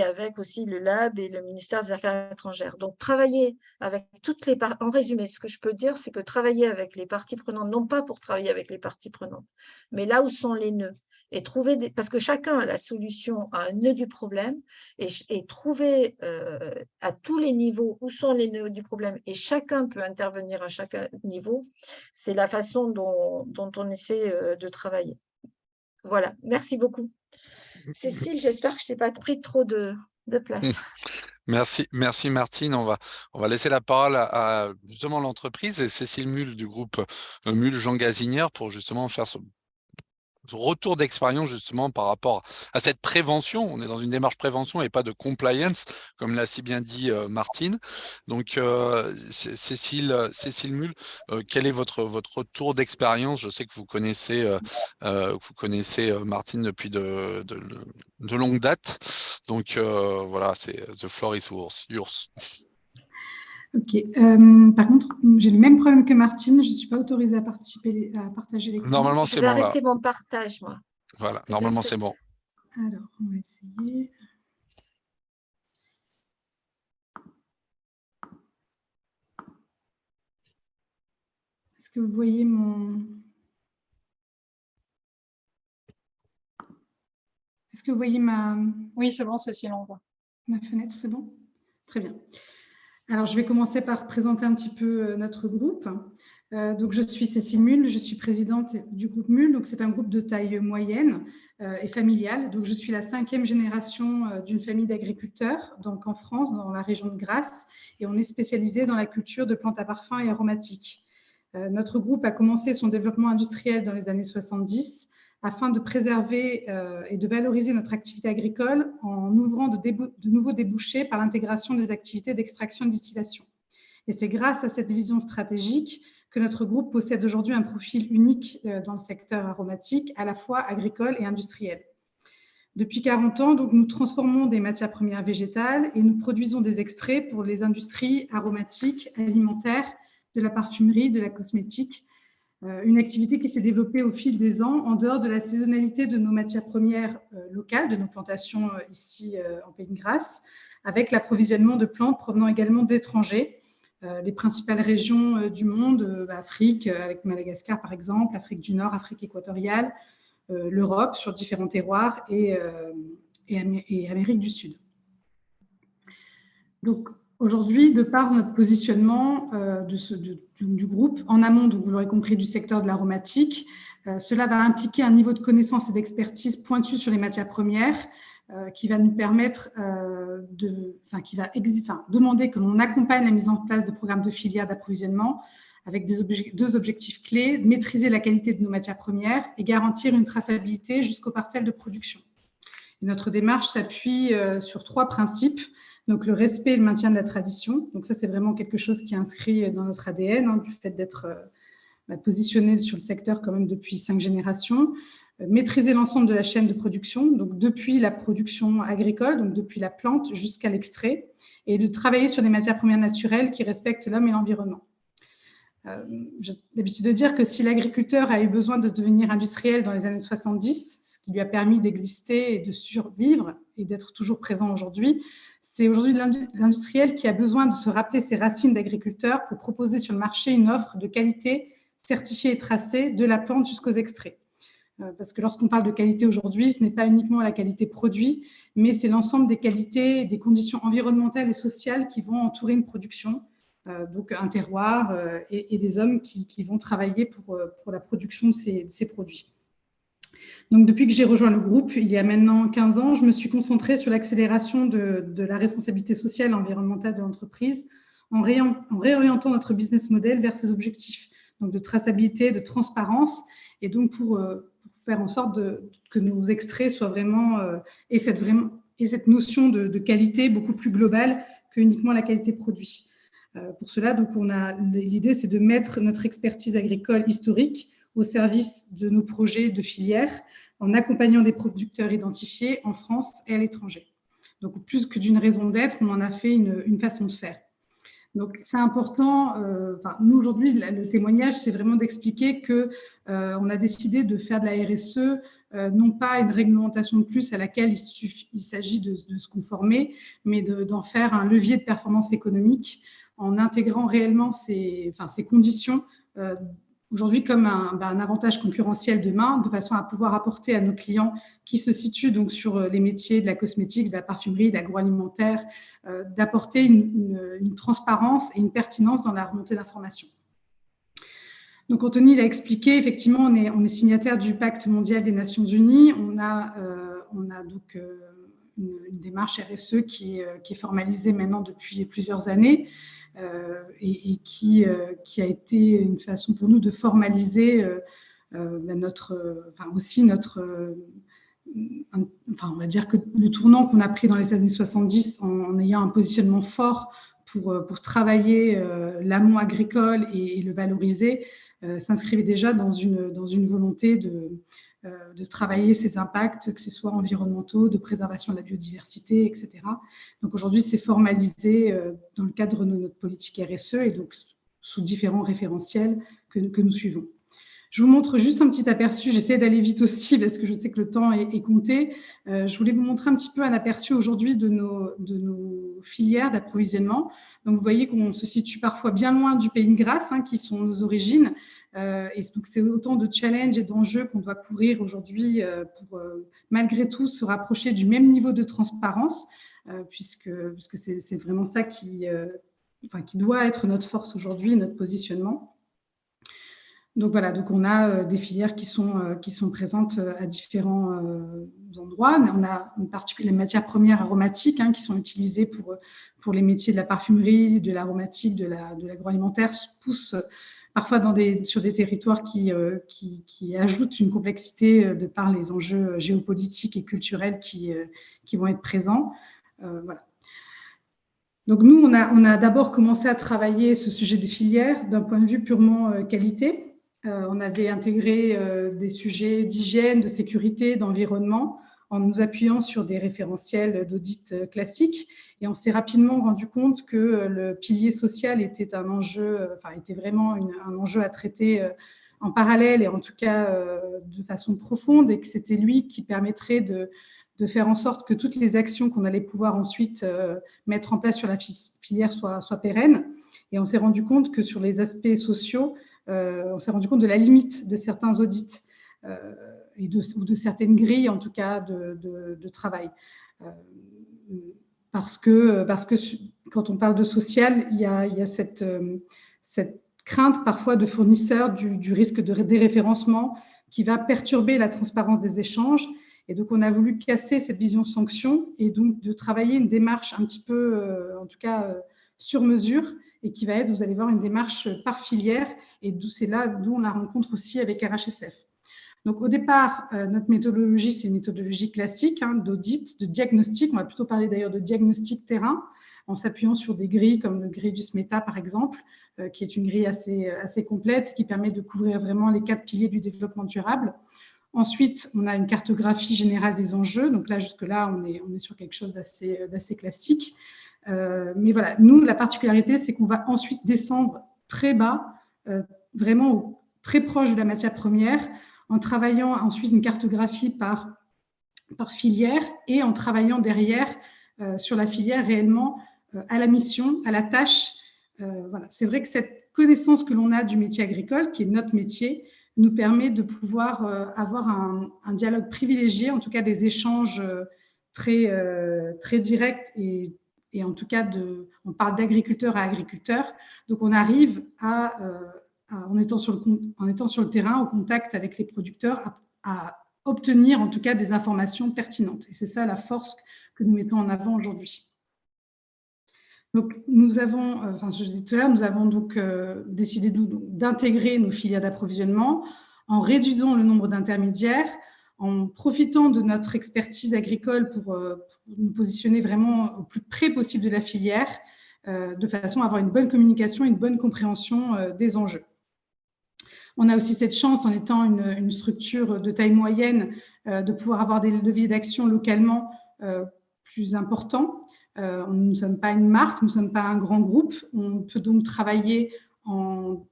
avec aussi le Lab et le ministère des Affaires étrangères. Donc, travailler avec toutes les parties, en résumé, ce que je peux dire, c'est que travailler avec les parties prenantes, non pas pour travailler avec les parties prenantes, mais là où sont les nœuds, et trouver parce que chacun a la solution à un nœud du problème, et trouver à tous les niveaux où sont les nœuds du problème, et chacun peut intervenir à chaque niveau, c'est la façon dont on essaie de travailler. Voilà, merci beaucoup. Cécile, j'espère que je t'ai pas pris trop de place. Merci Martine. On va laisser la parole à justement l'entreprise et Cécile Mulle du groupe Mulle Jean Gazinière pour justement faire ce retour d'expérience justement par rapport à cette prévention. On est dans une démarche prévention et pas de compliance, comme l'a si bien dit Martine. Donc Cécile Mulle, quel est votre retour d'expérience? Je sais que vous connaissez Martine depuis de longue date. Donc voilà, c'est the floor is yours. Ok. Par contre, j'ai le même problème que Martine. Je ne suis pas autorisée à partager l'écran. Normalement, c'est bon. Je vais arrêter mon partage, moi. Voilà, normalement, c'est bon. Alors, on va essayer. Est-ce que vous voyez mon... Est-ce que vous voyez ma... Oui, c'est bon, Cécile, on voit. Ma fenêtre, c'est bon? Très bien. Alors, je vais commencer par présenter un petit peu notre groupe. Donc, je suis Cécile Mull, je suis présidente du groupe Mull. Donc, c'est un groupe de taille moyenne et familiale. Donc, je suis la 5e génération d'une famille d'agriculteurs, donc en France, dans la région de Grasse, et on est spécialisé dans la culture de plantes à parfum et aromatiques. Notre groupe a commencé son développement industriel dans les années 70 afin de préserver et de valoriser notre activité agricole en ouvrant de nouveaux débouchés par l'intégration des activités d'extraction et de distillation. Et c'est grâce à cette vision stratégique que notre groupe possède aujourd'hui un profil unique dans le secteur aromatique, à la fois agricole et industriel. Depuis 40 ans, donc, nous transformons des matières premières végétales et nous produisons des extraits pour les industries aromatiques, alimentaires, de la parfumerie, de la cosmétique, une activité qui s'est développée au fil des ans en dehors de la saisonnalité de nos matières premières locales, de nos plantations ici en Pays de Grasse, avec l'approvisionnement de plantes provenant également de l'étranger. Les principales régions du monde, Afrique, avec Madagascar par exemple, Afrique du Nord, Afrique équatoriale, l'Europe sur différents terroirs et Amérique du Sud. Donc, aujourd'hui, de par notre positionnement du groupe, en amont, donc vous l'aurez compris, du secteur de l'aromatique, cela va impliquer un niveau de connaissance et d'expertise pointu sur les matières premières qui va nous permettre demander que l'on accompagne la mise en place de programmes de filières d'approvisionnement avec deux objectifs clés, maîtriser la qualité de nos matières premières et garantir une traçabilité jusqu'aux parcelles de production. Et notre démarche s'appuie sur 3 principes. Donc, le respect et le maintien de la tradition. Donc, ça, c'est vraiment quelque chose qui est inscrit dans notre ADN, du fait d'être positionné sur le secteur quand même depuis 5 générations. Maîtriser l'ensemble de la chaîne de production, donc depuis la production agricole, donc depuis la plante jusqu'à l'extrait, et de travailler sur des matières premières naturelles qui respectent l'homme et l'environnement. J'ai l'habitude de dire que si l'agriculteur a eu besoin de devenir industriel dans les années 70, ce qui lui a permis d'exister et de survivre et d'être toujours présent aujourd'hui, c'est aujourd'hui l'industriel qui a besoin de se rappeler ses racines d'agriculteur pour proposer sur le marché une offre de qualité certifiée et tracée de la plante jusqu'aux extraits. Parce que lorsqu'on parle de qualité aujourd'hui, ce n'est pas uniquement la qualité produit, mais c'est l'ensemble des qualités et des conditions environnementales et sociales qui vont entourer une production, donc un terroir et des hommes qui vont travailler pour la production de ces produits. Donc, depuis que j'ai rejoint le groupe, il y a maintenant 15 ans, je me suis concentrée sur l'accélération de la responsabilité sociale et environnementale de l'entreprise en réorientant notre business model vers ses objectifs, donc de traçabilité, de transparence, et donc pour faire en sorte que nos extraits soient vraiment, et cette notion de qualité beaucoup plus globale que uniquement la qualité produit. Pour cela, donc, l'idée, c'est de mettre notre expertise agricole historique au service de nos projets de filière en accompagnant des producteurs identifiés en France et à l'étranger. Donc, plus que d'une raison d'être, on en a fait une façon de faire. Donc, c'est important. Nous, aujourd'hui, le témoignage, c'est vraiment d'expliquer qu'on a décidé de faire de la RSE, non pas une réglementation de plus à laquelle il s'agit de se conformer, mais d'en faire un levier de performance économique en intégrant réellement ces conditions aujourd'hui comme un avantage concurrentiel demain, de façon à pouvoir apporter à nos clients qui se situent donc sur les métiers de la cosmétique, de la parfumerie, de l'agroalimentaire, d'apporter une transparence et une pertinence dans la remontée d'informations. Donc Anthony l'a expliqué, effectivement, on est signataire du Pacte mondial des Nations Unies. On a donc une démarche RSE qui est formalisée maintenant depuis plusieurs années. Et qui a été une façon pour nous de formaliser on va dire que le tournant qu'on a pris dans les années 70 en ayant un positionnement fort pour travailler l'amont agricole et le valoriser, s'inscrivait déjà dans une volonté de travailler ces impacts, que ce soit environnementaux, de préservation de la biodiversité, etc. Donc aujourd'hui, c'est formalisé dans le cadre de notre politique RSE et donc sous différents référentiels que nous suivons. Je vous montre juste un petit aperçu. J'essaie d'aller vite aussi parce que je sais que le temps est compté. Je voulais vous montrer un petit peu un aperçu aujourd'hui de nos filières d'approvisionnement. Donc, vous voyez qu'on se situe parfois bien loin du pays de grâce, qui sont nos origines. Et donc, c'est autant de challenges et d'enjeux qu'on doit couvrir aujourd'hui pour, malgré tout, se rapprocher du même niveau de transparence, puisque c'est vraiment ça qui doit être notre force aujourd'hui, notre positionnement. Donc voilà, donc on a des filières qui sont présentes à différents endroits. On a en particulier les matières premières aromatiques qui sont utilisées pour les métiers de la parfumerie, de l'aromatique, de l'agroalimentaire, poussent parfois sur des territoires qui ajoutent une complexité de par les enjeux géopolitiques et culturels qui vont être présents. Voilà. Donc nous, on a d'abord commencé à travailler ce sujet des filières d'un point de vue purement qualité. On avait intégré des sujets d'hygiène, de sécurité, d'environnement, en nous appuyant sur des référentiels d'audit classiques. Et on s'est rapidement rendu compte que le pilier social était un enjeu, était vraiment un enjeu à traiter en parallèle et en tout cas de façon profonde, et que c'était lui qui permettrait de faire en sorte que toutes les actions qu'on allait pouvoir ensuite mettre en place sur la filière soient pérennes. Et on s'est rendu compte que sur les aspects sociaux, on s'est rendu compte de la limite de certains audits ou de certaines grilles, en tout cas, de travail. Parce que quand on parle de social, il y a cette crainte parfois de fournisseurs du risque de déréférencement qui va perturber la transparence des échanges. Et donc, on a voulu casser cette vision sanction et donc de travailler une démarche un petit peu, en tout cas, sur mesure, et qui va être, vous allez voir, une démarche par filière, et c'est là d'où on la rencontre aussi avec RHSF. Donc, au départ, notre méthodologie, c'est une méthodologie classique d'audit, de diagnostic. On va plutôt parler d'ailleurs de diagnostic terrain, en s'appuyant sur des grilles comme le grille du SMETA, par exemple, qui est une grille assez complète, qui permet de couvrir vraiment les 4 piliers du développement durable. Ensuite, on a une cartographie générale des enjeux. Donc là, jusque-là, on est sur quelque chose d'assez classique. Mais voilà, nous, la particularité, c'est qu'on va ensuite descendre très bas, vraiment très proche de la matière première, en travaillant ensuite une cartographie par filière et en travaillant derrière sur la filière réellement à la mission, à la tâche. Voilà. C'est vrai que cette connaissance que l'on a du métier agricole, qui est notre métier, nous permet de pouvoir avoir un dialogue privilégié, en tout cas des échanges très directs et en tout cas, on parle d'agriculteur à agriculteur. Donc, on arrive en étant sur le terrain, au contact avec les producteurs, à obtenir en tout cas des informations pertinentes. Et c'est ça la force que nous mettons en avant aujourd'hui. Donc, nous avons, je disais tout à l'heure, nous avons donc décidé d'intégrer nos filières d'approvisionnement en réduisant le nombre d'intermédiaires, en profitant de notre expertise agricole pour nous positionner vraiment au plus près possible de la filière, de façon à avoir une bonne communication, une bonne compréhension des enjeux. On a aussi cette chance, en étant une structure de taille moyenne, de pouvoir avoir des leviers d'action localement plus importants. Nous ne sommes pas une marque, nous ne sommes pas un grand groupe. On peut donc travailler en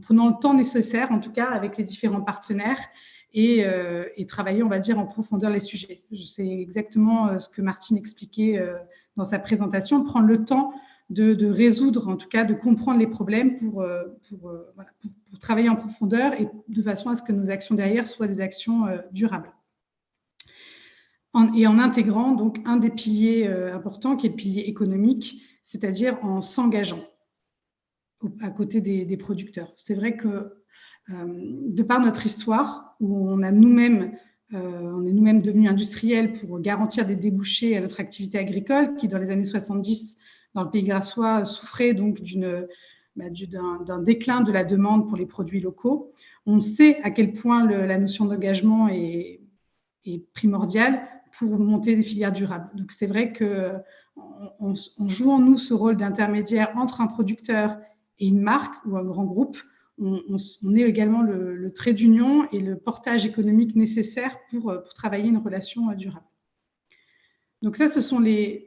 prenant le temps nécessaire, en tout cas, avec les différents partenaires et travailler, on va dire, en profondeur les sujets. C'est exactement ce que Martine expliquait dans sa présentation, prendre le temps de résoudre, en tout cas, de comprendre les problèmes pour travailler en profondeur et de façon à ce que nos actions derrière soient des actions durables. Et en intégrant donc un des piliers importants, qui est le pilier économique, c'est-à-dire en s'engageant à côté des producteurs. C'est vrai que de par notre histoire, où on est nous-mêmes devenus industriels pour garantir des débouchés à notre activité agricole, qui dans les années 70, dans le pays grassois, souffrait donc d'un déclin de la demande pour les produits locaux. On sait à quel point la notion d'engagement est primordiale pour monter des filières durables. Donc, c'est vrai qu'en jouant, nous, ce rôle d'intermédiaire entre un producteur et une marque ou un grand groupe, on est également le trait d'union et le portage économique nécessaire pour travailler une relation durable. Donc ça, ce sont le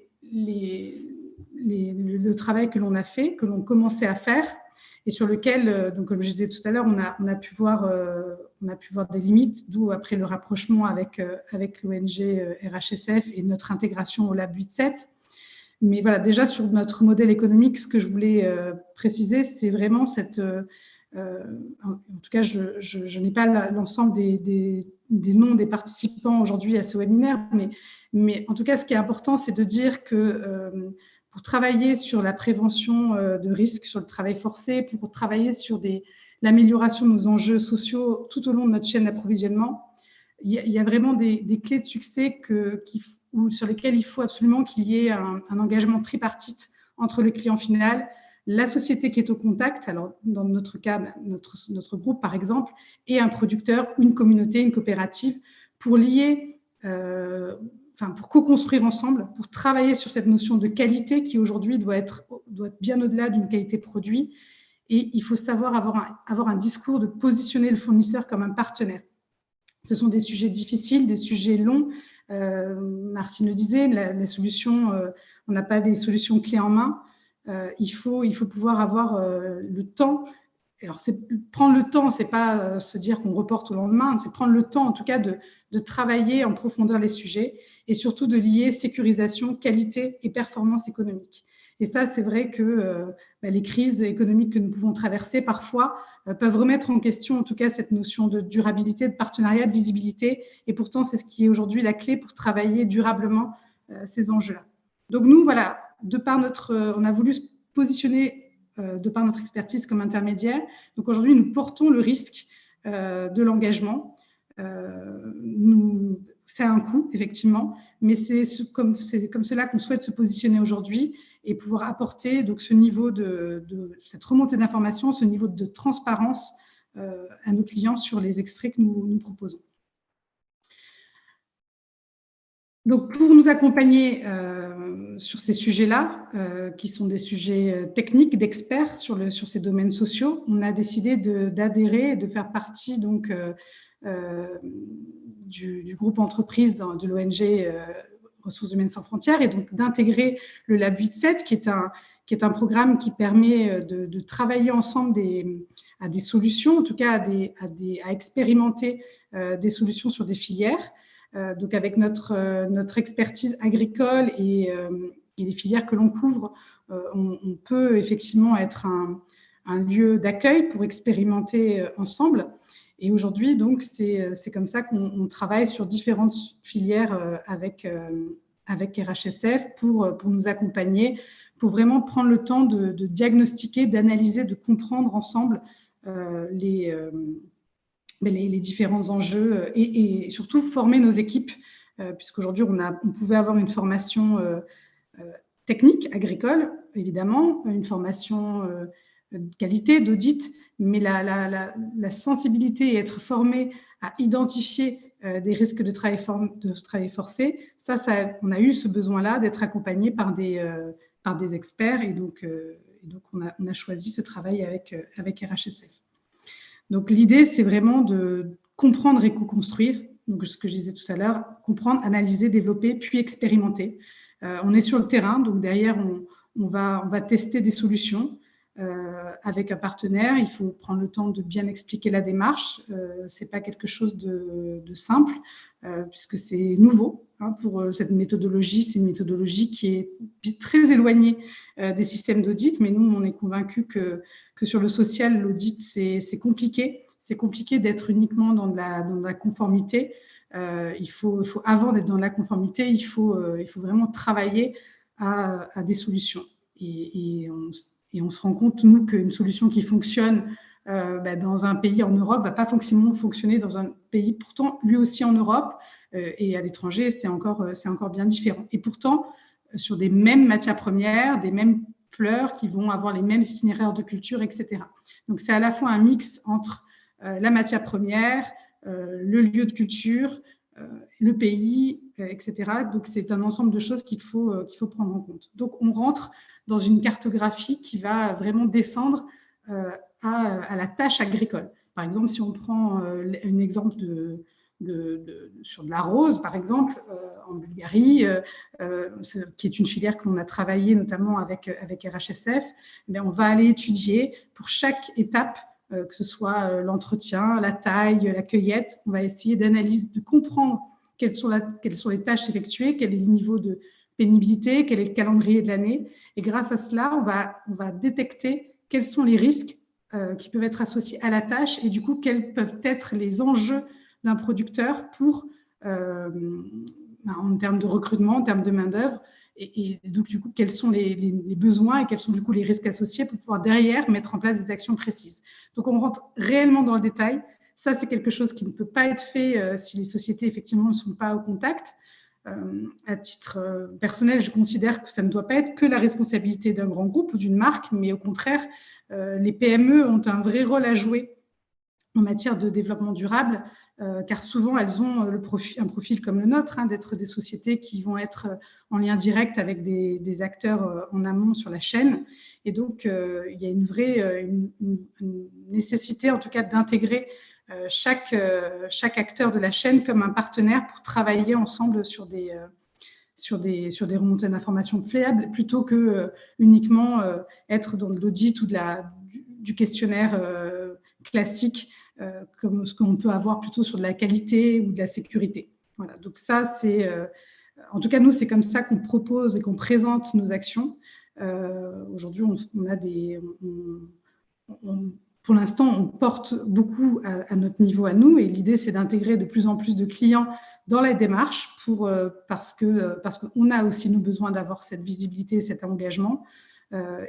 travail que l'on a fait, que l'on commençait à faire. et sur lequel, donc comme je disais tout à l'heure, on a pu voir des limites, d'où après le rapprochement avec l'ONG RHSF et notre intégration au Lab 8-7. Mais voilà, déjà sur notre modèle économique, ce que je voulais préciser, c'est vraiment cette… en tout cas, je n'ai pas l'ensemble des noms des participants aujourd'hui à ce webinaire, mais en tout cas, ce qui est important, c'est de dire que pour travailler sur la prévention de risques, sur le travail forcé, pour travailler sur l'amélioration de nos enjeux sociaux tout au long de notre chaîne d'approvisionnement, il y a vraiment des clés de succès sur lesquelles il faut absolument qu'il y ait un engagement tripartite entre le client final, la société qui est au contact, alors dans notre cas, notre groupe par exemple, et un producteur, une communauté, une coopérative, pour lier, pour co-construire ensemble, pour travailler sur cette notion de qualité qui aujourd'hui doit être bien au-delà d'une qualité produit. Et il faut savoir avoir un discours de positionner le fournisseur comme un partenaire. Ce sont des sujets difficiles, des sujets longs. Martine le disait, la solution, on n'a pas des solutions clés en main. Il faut pouvoir avoir le temps. Alors, prendre le temps, c'est pas se dire qu'on reporte au lendemain, c'est prendre le temps, en tout cas, de travailler en profondeur les sujets et surtout de lier sécurisation, qualité et performance économique. Et ça, c'est vrai que les crises économiques que nous pouvons traverser parfois peuvent remettre en question, en tout cas, cette notion de durabilité, de partenariat, de visibilité. Et pourtant, c'est ce qui est aujourd'hui la clé pour travailler durablement ces enjeux-là. Donc nous, voilà, on a voulu se positionner de par notre expertise comme intermédiaire. Donc aujourd'hui, nous portons le risque de l'engagement. C'est un coût, effectivement, mais c'est comme cela qu'on souhaite se positionner aujourd'hui et pouvoir apporter donc ce niveau cette remontée d'informations, ce niveau de transparence à nos clients sur les extraits que nous proposons. Donc, pour nous accompagner sur ces sujets-là, qui sont des sujets techniques, d'experts sur ces domaines sociaux, on a décidé d'adhérer et de faire partie donc, du groupe entreprise de l'ONG Ressources Humaines Sans Frontières et donc d'intégrer le Lab 8-7, qui est un programme qui permet de travailler ensemble à des solutions, en tout cas à expérimenter des solutions sur des filières. Donc avec notre expertise agricole et les filières que l'on couvre, on peut effectivement être un lieu d'accueil pour expérimenter ensemble. Et aujourd'hui, donc, c'est comme ça qu'on travaille sur différentes filières avec RHSF pour nous accompagner, pour vraiment prendre le temps de diagnostiquer, d'analyser, de comprendre ensemble les différents enjeux et surtout former nos équipes, puisqu'aujourd'hui, on pouvait avoir une formation technique, agricole, évidemment, une formation de qualité, d'audit, mais la sensibilité et être formé à identifier des risques de travail forcé, on a eu ce besoin-là d'être accompagné par des experts et donc on a choisi ce travail avec RHSF. Donc, l'idée, c'est vraiment de comprendre et co-construire, donc ce que je disais tout à l'heure, comprendre, analyser, développer, puis expérimenter. On est sur le terrain, donc derrière, on va tester des solutions avec un partenaire. Il faut prendre le temps de bien expliquer la démarche. Ce n'est pas quelque chose de simple, puisque c'est nouveau pour cette méthodologie. C'est une méthodologie qui est très éloignée des systèmes d'audit, mais nous, on est convaincus que sur le social, l'audit, c'est compliqué. C'est compliqué d'être uniquement dans de la conformité. Avant d'être dans la conformité, il faut vraiment travailler à des solutions. Et on se rend compte, nous, qu'une solution qui fonctionne dans un pays en Europe ne va pas forcément fonctionner dans un pays, pourtant, lui aussi en Europe, et à l'étranger, c'est encore bien différent. Et pourtant, sur des mêmes matières premières, des mêmes fleurs qui vont avoir les mêmes itinéraires de culture, etc. Donc, c'est à la fois un mix entre la matière première, le lieu de culture, le pays, etc. Donc, c'est un ensemble de choses qu'il faut prendre en compte. Donc, on rentre dans une cartographie qui va vraiment descendre à la tâche agricole. Par exemple, si on prend un exemple sur de la rose, par exemple, en Bulgarie, qui est une filière que l'on a travaillé notamment avec RHSF. On va aller étudier pour chaque étape, que ce soit l'entretien, la taille, la cueillette. On va essayer de comprendre quelles sont les tâches effectuées, quel est le niveau de pénibilité, quel est le calendrier de l'année. Et grâce à cela, on va détecter quels sont les risques qui peuvent être associés à la tâche et du coup, quels peuvent être les enjeux d'un producteur pour, en termes de recrutement, en termes de main-d'œuvre, et donc du coup, quels sont les besoins et quels sont du coup les risques associés pour pouvoir derrière mettre en place des actions précises. Donc, on rentre réellement dans le détail. Ça, c'est quelque chose qui ne peut pas être fait si les sociétés, effectivement, ne sont pas au contact. À titre personnel, je considère que ça ne doit pas être que la responsabilité d'un grand groupe ou d'une marque, mais au contraire, les PME ont un vrai rôle à jouer en matière de développement durable, car souvent elles ont un profil comme le nôtre, d'être des sociétés qui vont être en lien direct avec des acteurs en amont sur la chaîne. Et donc, il y a une vraie une nécessité, en tout cas, d'intégrer chaque acteur de la chaîne comme un partenaire pour travailler ensemble sur des remontées d'informations fiables, plutôt que uniquement être dans l'audit ou du questionnaire classique, comme ce qu'on peut avoir plutôt sur de la qualité ou de la sécurité. Voilà, donc ça, c'est... en tout cas, nous, c'est comme ça qu'on propose et qu'on présente nos actions. Aujourd'hui, on a des... pour l'instant, on porte beaucoup à notre niveau à nous, et l'idée, c'est d'intégrer de plus en plus de clients dans la démarche parce qu'on a aussi nos besoins d'avoir cette visibilité, cet engagement,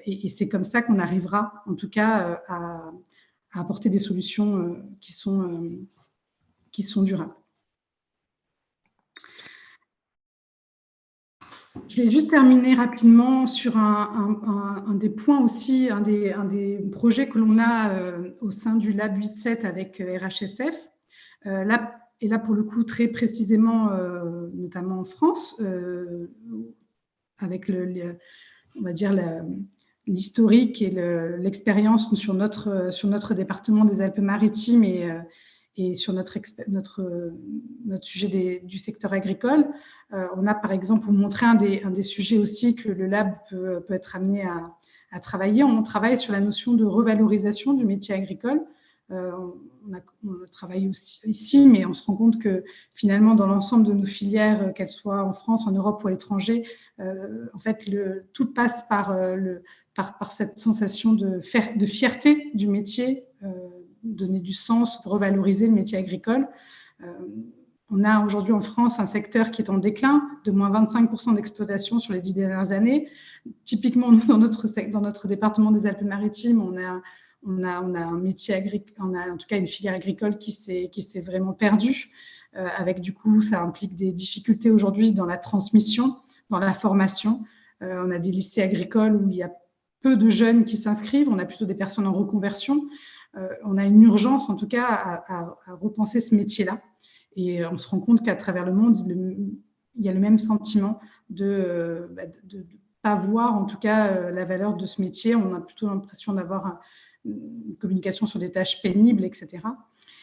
et c'est comme ça qu'on arrivera, en tout cas, à apporter des solutions qui sont durables. Je vais juste terminer rapidement sur un des points aussi, un des projets que l'on a au sein du Lab 8-7 avec RHSF. Et là, pour le coup, très précisément, notamment en France, avec on va dire l'historique et l'expérience sur notre département des Alpes-Maritimes et sur notre sujet du secteur agricole. On a, par exemple, pour montrer un des sujets aussi que le lab peut être amené à travailler. On travaille sur la notion de revalorisation du métier agricole. On travaille aussi ici, mais on se rend compte que finalement, dans l'ensemble de nos filières, qu'elles soient en France, en Europe ou à l'étranger, en fait, tout passe par cette sensation de fierté du métier, donner du sens, revaloriser le métier agricole. On a aujourd'hui en France un secteur qui est en déclin, de moins 25% d'exploitation sur les 10 dernières années. Typiquement, nous, dans notre département des Alpes-Maritimes, on a un métier agricole, on a en tout cas une filière agricole qui s'est vraiment perdue, avec du coup, ça implique des difficultés aujourd'hui dans la transmission, dans la formation. On a des lycées agricoles où il y a peu de jeunes qui s'inscrivent, on a plutôt des personnes en reconversion. On a une urgence, en tout cas, à repenser ce métier-là. Et on se rend compte qu'à travers le monde, il y a le même sentiment de ne pas voir, en tout cas, la valeur de ce métier. On a plutôt l'impression d'avoir une communication sur des tâches pénibles, etc.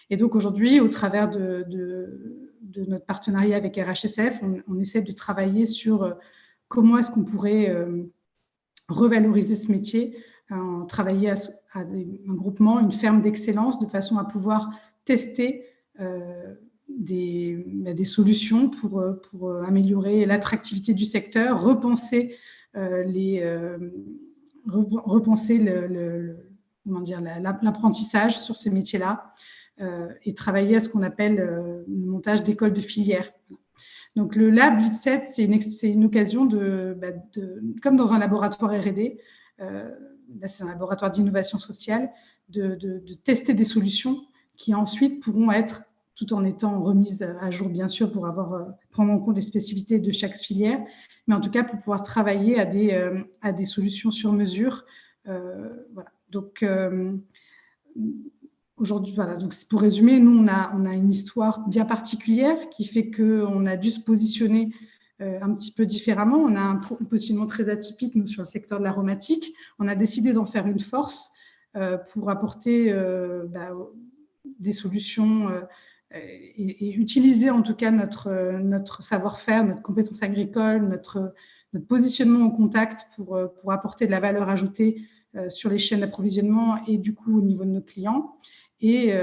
Et donc, aujourd'hui, au travers de notre partenariat avec RHSF, on essaie de travailler sur comment est-ce qu'on pourrait revaloriser ce métier, travailler à un groupement, une ferme d'excellence, de façon à pouvoir tester des solutions pour améliorer l'attractivité du secteur, repenser l'apprentissage sur ces métiers-là, et travailler à ce qu'on appelle le montage d'écoles de filière. Donc, le Lab 8-7, c'est une occasion comme dans un laboratoire R&D, là c'est un laboratoire d'innovation sociale, de tester des solutions qui ensuite pourront être, tout en étant remises à jour, bien sûr, pour prendre en compte les spécificités de chaque filière, mais en tout cas pour pouvoir travailler à des solutions sur mesure. Voilà. Donc, aujourd'hui, voilà. Donc, pour résumer, nous, on a une histoire bien particulière qui fait qu'on a dû se positionner un petit peu différemment. On a un positionnement très atypique, nous, sur le secteur de l'aromatique. On a décidé d'en faire une force pour apporter des solutions et utiliser en tout cas notre savoir-faire, notre compétence agricole, notre positionnement au contact pour apporter de la valeur ajoutée sur les chaînes d'approvisionnement et du coup au niveau de nos clients. Et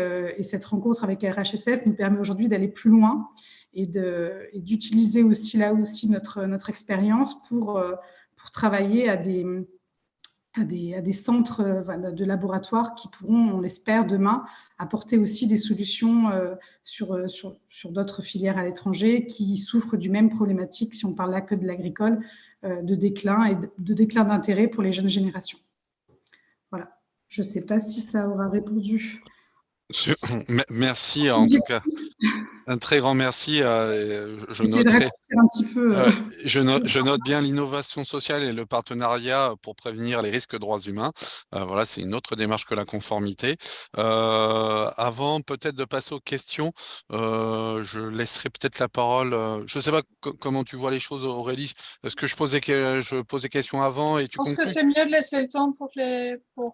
cette rencontre avec RHSF nous permet aujourd'hui d'aller plus loin et d'utiliser aussi là aussi notre expérience pour travailler à des centres de laboratoires qui pourront, on l'espère, demain apporter aussi des solutions sur d'autres filières à l'étranger qui souffrent du même problématique, si on parle là que de l'agricole, de déclin et de déclin d'intérêt pour les jeunes générations. Voilà. Je ne sais pas si ça aura répondu. Merci en tout cas. Un très grand merci. Je noterai. Un petit peu, je note bien l'innovation sociale et le partenariat pour prévenir les risques droits humains. Voilà, c'est une autre démarche que la conformité. Avant peut-être de passer aux questions, je laisserai peut-être la parole. Je ne sais pas comment tu vois les choses, Aurélie. Est-ce que je pose des questions avant et tu conclus? Je pense que c'est mieux de laisser le temps pour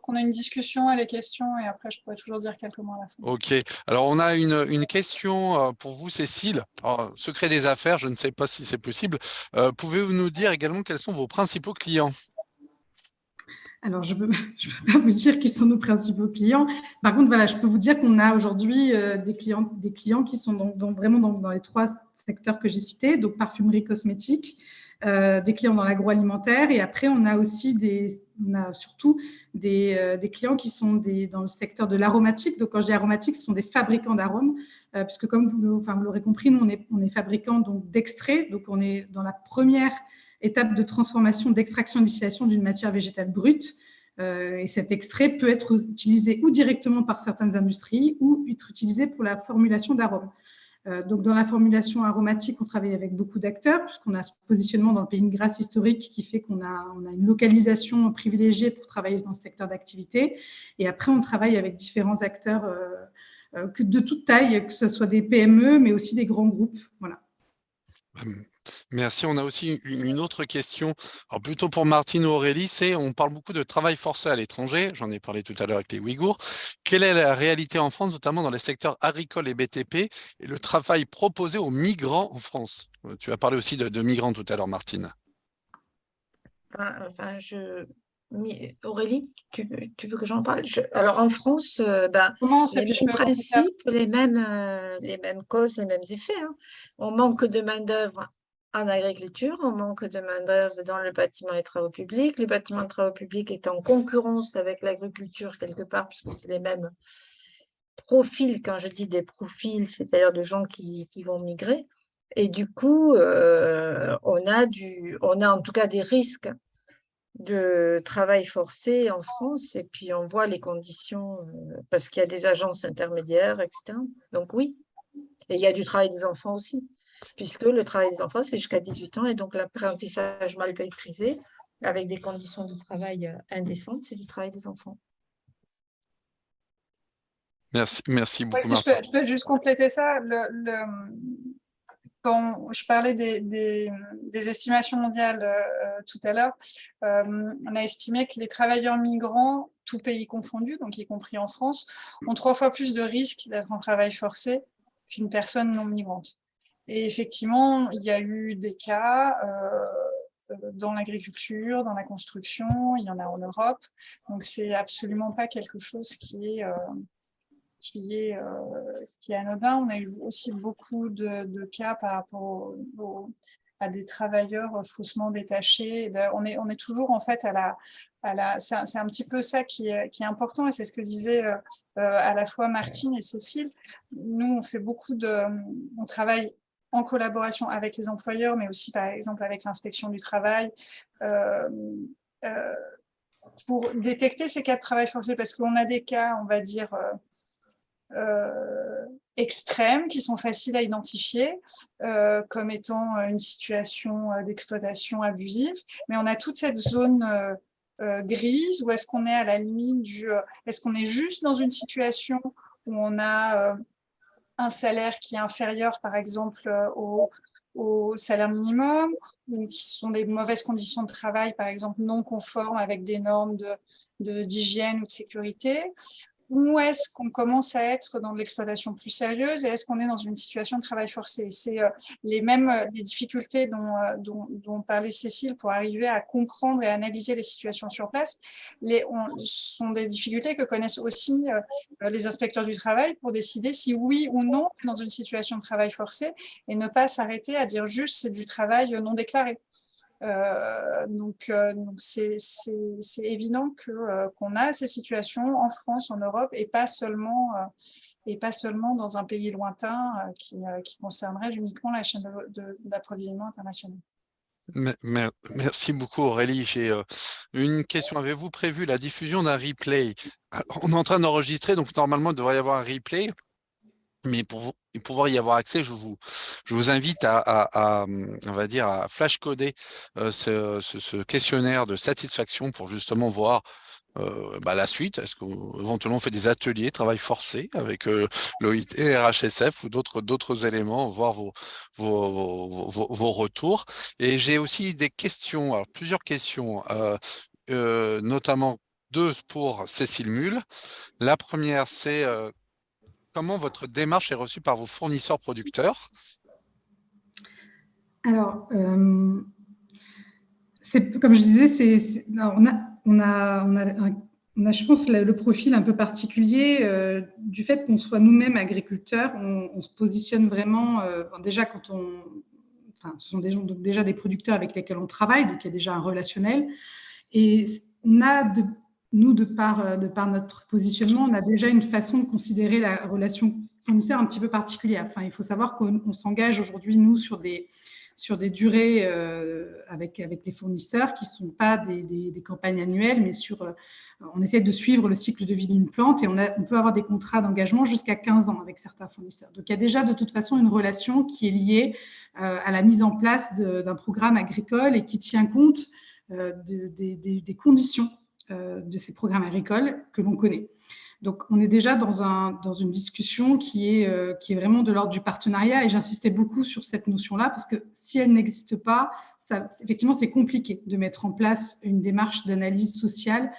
qu'on ait une discussion et les questions, et après je pourrais toujours dire quelques mots à la fin. Ok, alors on a une question pour vous, Cécile. Alors, secret des affaires, je ne sais pas si c'est possible. Pouvez-vous nous dire également quels sont vos principaux clients? Alors, je ne peux pas vous dire qui sont nos principaux clients. Par contre, voilà, je peux vous dire qu'on a aujourd'hui des clients qui sont vraiment dans les 3 secteurs que j'ai cités, donc parfumerie, cosmétique, des clients dans l'agroalimentaire, et après, on a aussi surtout des clients qui sont dans le secteur de l'aromatique. Donc, quand je dis aromatique, ce sont des fabricants d'arômes, puisque comme vous l'aurez compris, nous, on est fabricants d'extraits, donc on est dans la première étape de transformation, d'extraction et distillation d'une matière végétale brute. Et cet extrait peut être utilisé ou directement par certaines industries ou être utilisé pour la formulation d'arômes. Donc, dans la formulation aromatique, on travaille avec beaucoup d'acteurs, puisqu'on a ce positionnement dans le pays de Grasse historique qui fait qu'on a une localisation privilégiée pour travailler dans ce secteur d'activité. Et après, on travaille avec différents acteurs de toute taille, que ce soit des PME, mais aussi des grands groupes. Voilà. Merci. On a aussi une autre question, alors plutôt pour Martine ou Aurélie, on parle beaucoup de travail forcé à l'étranger, j'en ai parlé tout à l'heure avec les Ouïghours. Quelle est la réalité en France, notamment dans les secteurs agricoles et BTP, et le travail proposé aux migrants en France? Tu as parlé aussi de migrants tout à l'heure, Martine. Aurélie, tu veux que j'en parle? Alors en France, les mêmes principes, les mêmes causes, les mêmes effets. Hein. On manque de main-d'œuvre en agriculture, on manque de main-d'œuvre dans le bâtiment et travaux publics. Le bâtiment et travaux publics est en concurrence avec l'agriculture quelque part, puisque c'est les mêmes profils. Quand je dis des profils, c'est-à-dire de gens qui vont migrer. Et du coup, on a en tout cas des risques de travail forcé en France, et puis on voit les conditions parce qu'il y a des agences intermédiaires, etc. Donc oui, et il y a du travail des enfants aussi, puisque le travail des enfants, c'est jusqu'à 18 ans, et donc l'apprentissage mal maîtrisé, avec des conditions de travail indécentes, c'est du travail des enfants. Merci beaucoup, si je peux juste compléter ça. Quand je parlais des estimations mondiales tout à l'heure, on a estimé que les travailleurs migrants, tout pays confondu, donc y compris en France, ont 3 fois plus de risques d'être en travail forcé qu'une personne non migrante. Et effectivement, il y a eu des cas dans l'agriculture, dans la construction, il y en a en Europe, donc c'est absolument pas quelque chose qui est anodin. On a eu aussi beaucoup de cas par rapport à des travailleurs faussement détachés. On est toujours en fait c'est un petit peu ça qui est important, et c'est ce que disaient à la fois Martine et Cécile. Nous, on travaille en collaboration avec les employeurs, mais aussi par exemple avec l'inspection du travail, pour détecter ces cas de travail forcé, parce qu'on a des cas, on va dire, extrêmes qui sont faciles à identifier comme étant une situation d'exploitation abusive, mais on a toute cette zone grise où est-ce qu'on est à la limite est-ce qu'on est juste dans une situation où on a un salaire qui est inférieur par exemple au salaire minimum, ou qui sont des mauvaises conditions de travail par exemple non conformes avec des normes d'hygiène ou de sécurité, où est-ce qu'on commence à être dans de l'exploitation plus sérieuse et est-ce qu'on est dans une situation de travail forcé. C'est les difficultés dont parlait Cécile pour arriver à comprendre et analyser les situations sur place sont des difficultés que connaissent aussi les inspecteurs du travail pour décider si oui ou non on est dans une situation de travail forcé et ne pas s'arrêter à dire juste c'est du travail non déclaré. Donc c'est évident qu'on a ces situations en France, en Europe, et pas seulement dans un pays lointain qui concernerait uniquement la chaîne d'approvisionnement internationale. Merci beaucoup Aurélie. J'ai une question. Avez-vous prévu la diffusion d'un replay? Alors, on est en train d'enregistrer, donc normalement il devrait y avoir un replay. Mais pour pouvoir y avoir accès, je vous invite on va dire, à flash-coder ce questionnaire de satisfaction pour justement voir la suite. Est-ce qu'éventuellement on fait des ateliers, travail forcé avec l'OIT, RHSF ou d'autres éléments, voir vos retours. Et j'ai aussi des questions, alors plusieurs questions, notamment deux pour Cécile Mule. La première, c'est comment votre démarche est reçue par vos fournisseurs producteurs? Alors, comme je disais, on a, je pense, le profil un peu particulier du fait qu'on soit nous-mêmes agriculteurs. On se positionne vraiment, déjà ce sont déjà des producteurs avec lesquels on travaille, donc il y a déjà un relationnel. Et on a, nous, de par notre positionnement, on a déjà une façon de considérer la relation fournisseur un petit peu particulière. Enfin, il faut savoir qu'on s'engage aujourd'hui, nous, sur des durées avec les fournisseurs qui ne sont pas des campagnes annuelles, mais on essaie de suivre le cycle de vie d'une plante et on peut avoir des contrats d'engagement jusqu'à 15 ans avec certains fournisseurs. Donc, il y a déjà de toute façon une relation qui est liée à la mise en place d'un programme agricole et qui tient compte des conditions de ces programmes agricoles que l'on connaît. Donc, on est déjà dans une discussion qui est vraiment de l'ordre du partenariat et j'insistais beaucoup sur cette notion-là parce que si elle n'existe pas, effectivement, c'est compliqué de mettre en place une démarche d'analyse sociale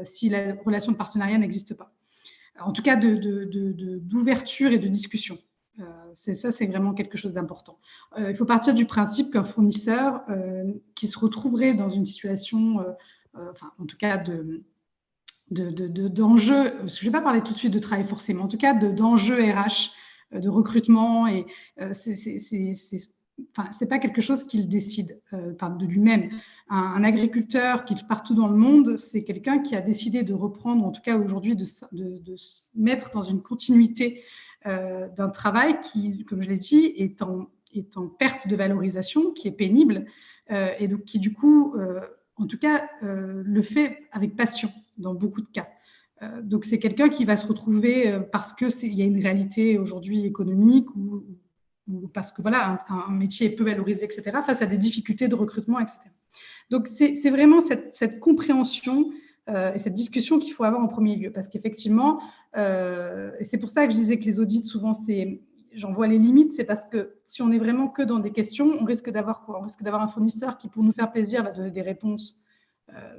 si la relation de partenariat n'existe pas. En tout cas, d'ouverture et de discussion. C'est vraiment quelque chose d'important. Il faut partir du principe qu'un fournisseur qui se retrouverait dans une situation, en tout cas d'enjeux, parce que je ne vais pas parler tout de suite de travail forcé, mais en tout cas d'enjeux RH, de recrutement, et c'est pas quelque chose qu'il décide de lui-même. Un agriculteur qui partout dans le monde, c'est quelqu'un qui a décidé de reprendre, en tout cas aujourd'hui, de se mettre dans une continuité d'un travail qui, comme je l'ai dit, est en perte de valorisation, qui est pénible, et donc qui du coup, en tout cas, le fait avec passion dans beaucoup de cas. Donc c'est quelqu'un qui va se retrouver parce qu'il y a une réalité aujourd'hui économique ou parce que voilà, un métier est peu valorisé, etc., face à des difficultés de recrutement, etc. Donc, c'est vraiment cette compréhension et cette discussion qu'il faut avoir en premier lieu. Parce qu'effectivement, et c'est pour ça que je disais que les audits, souvent, j'en vois les limites, c'est parce que si on est vraiment que dans des questions, on risque d'avoir quoi? On risque d'avoir un fournisseur qui, pour nous faire plaisir, va donner des réponses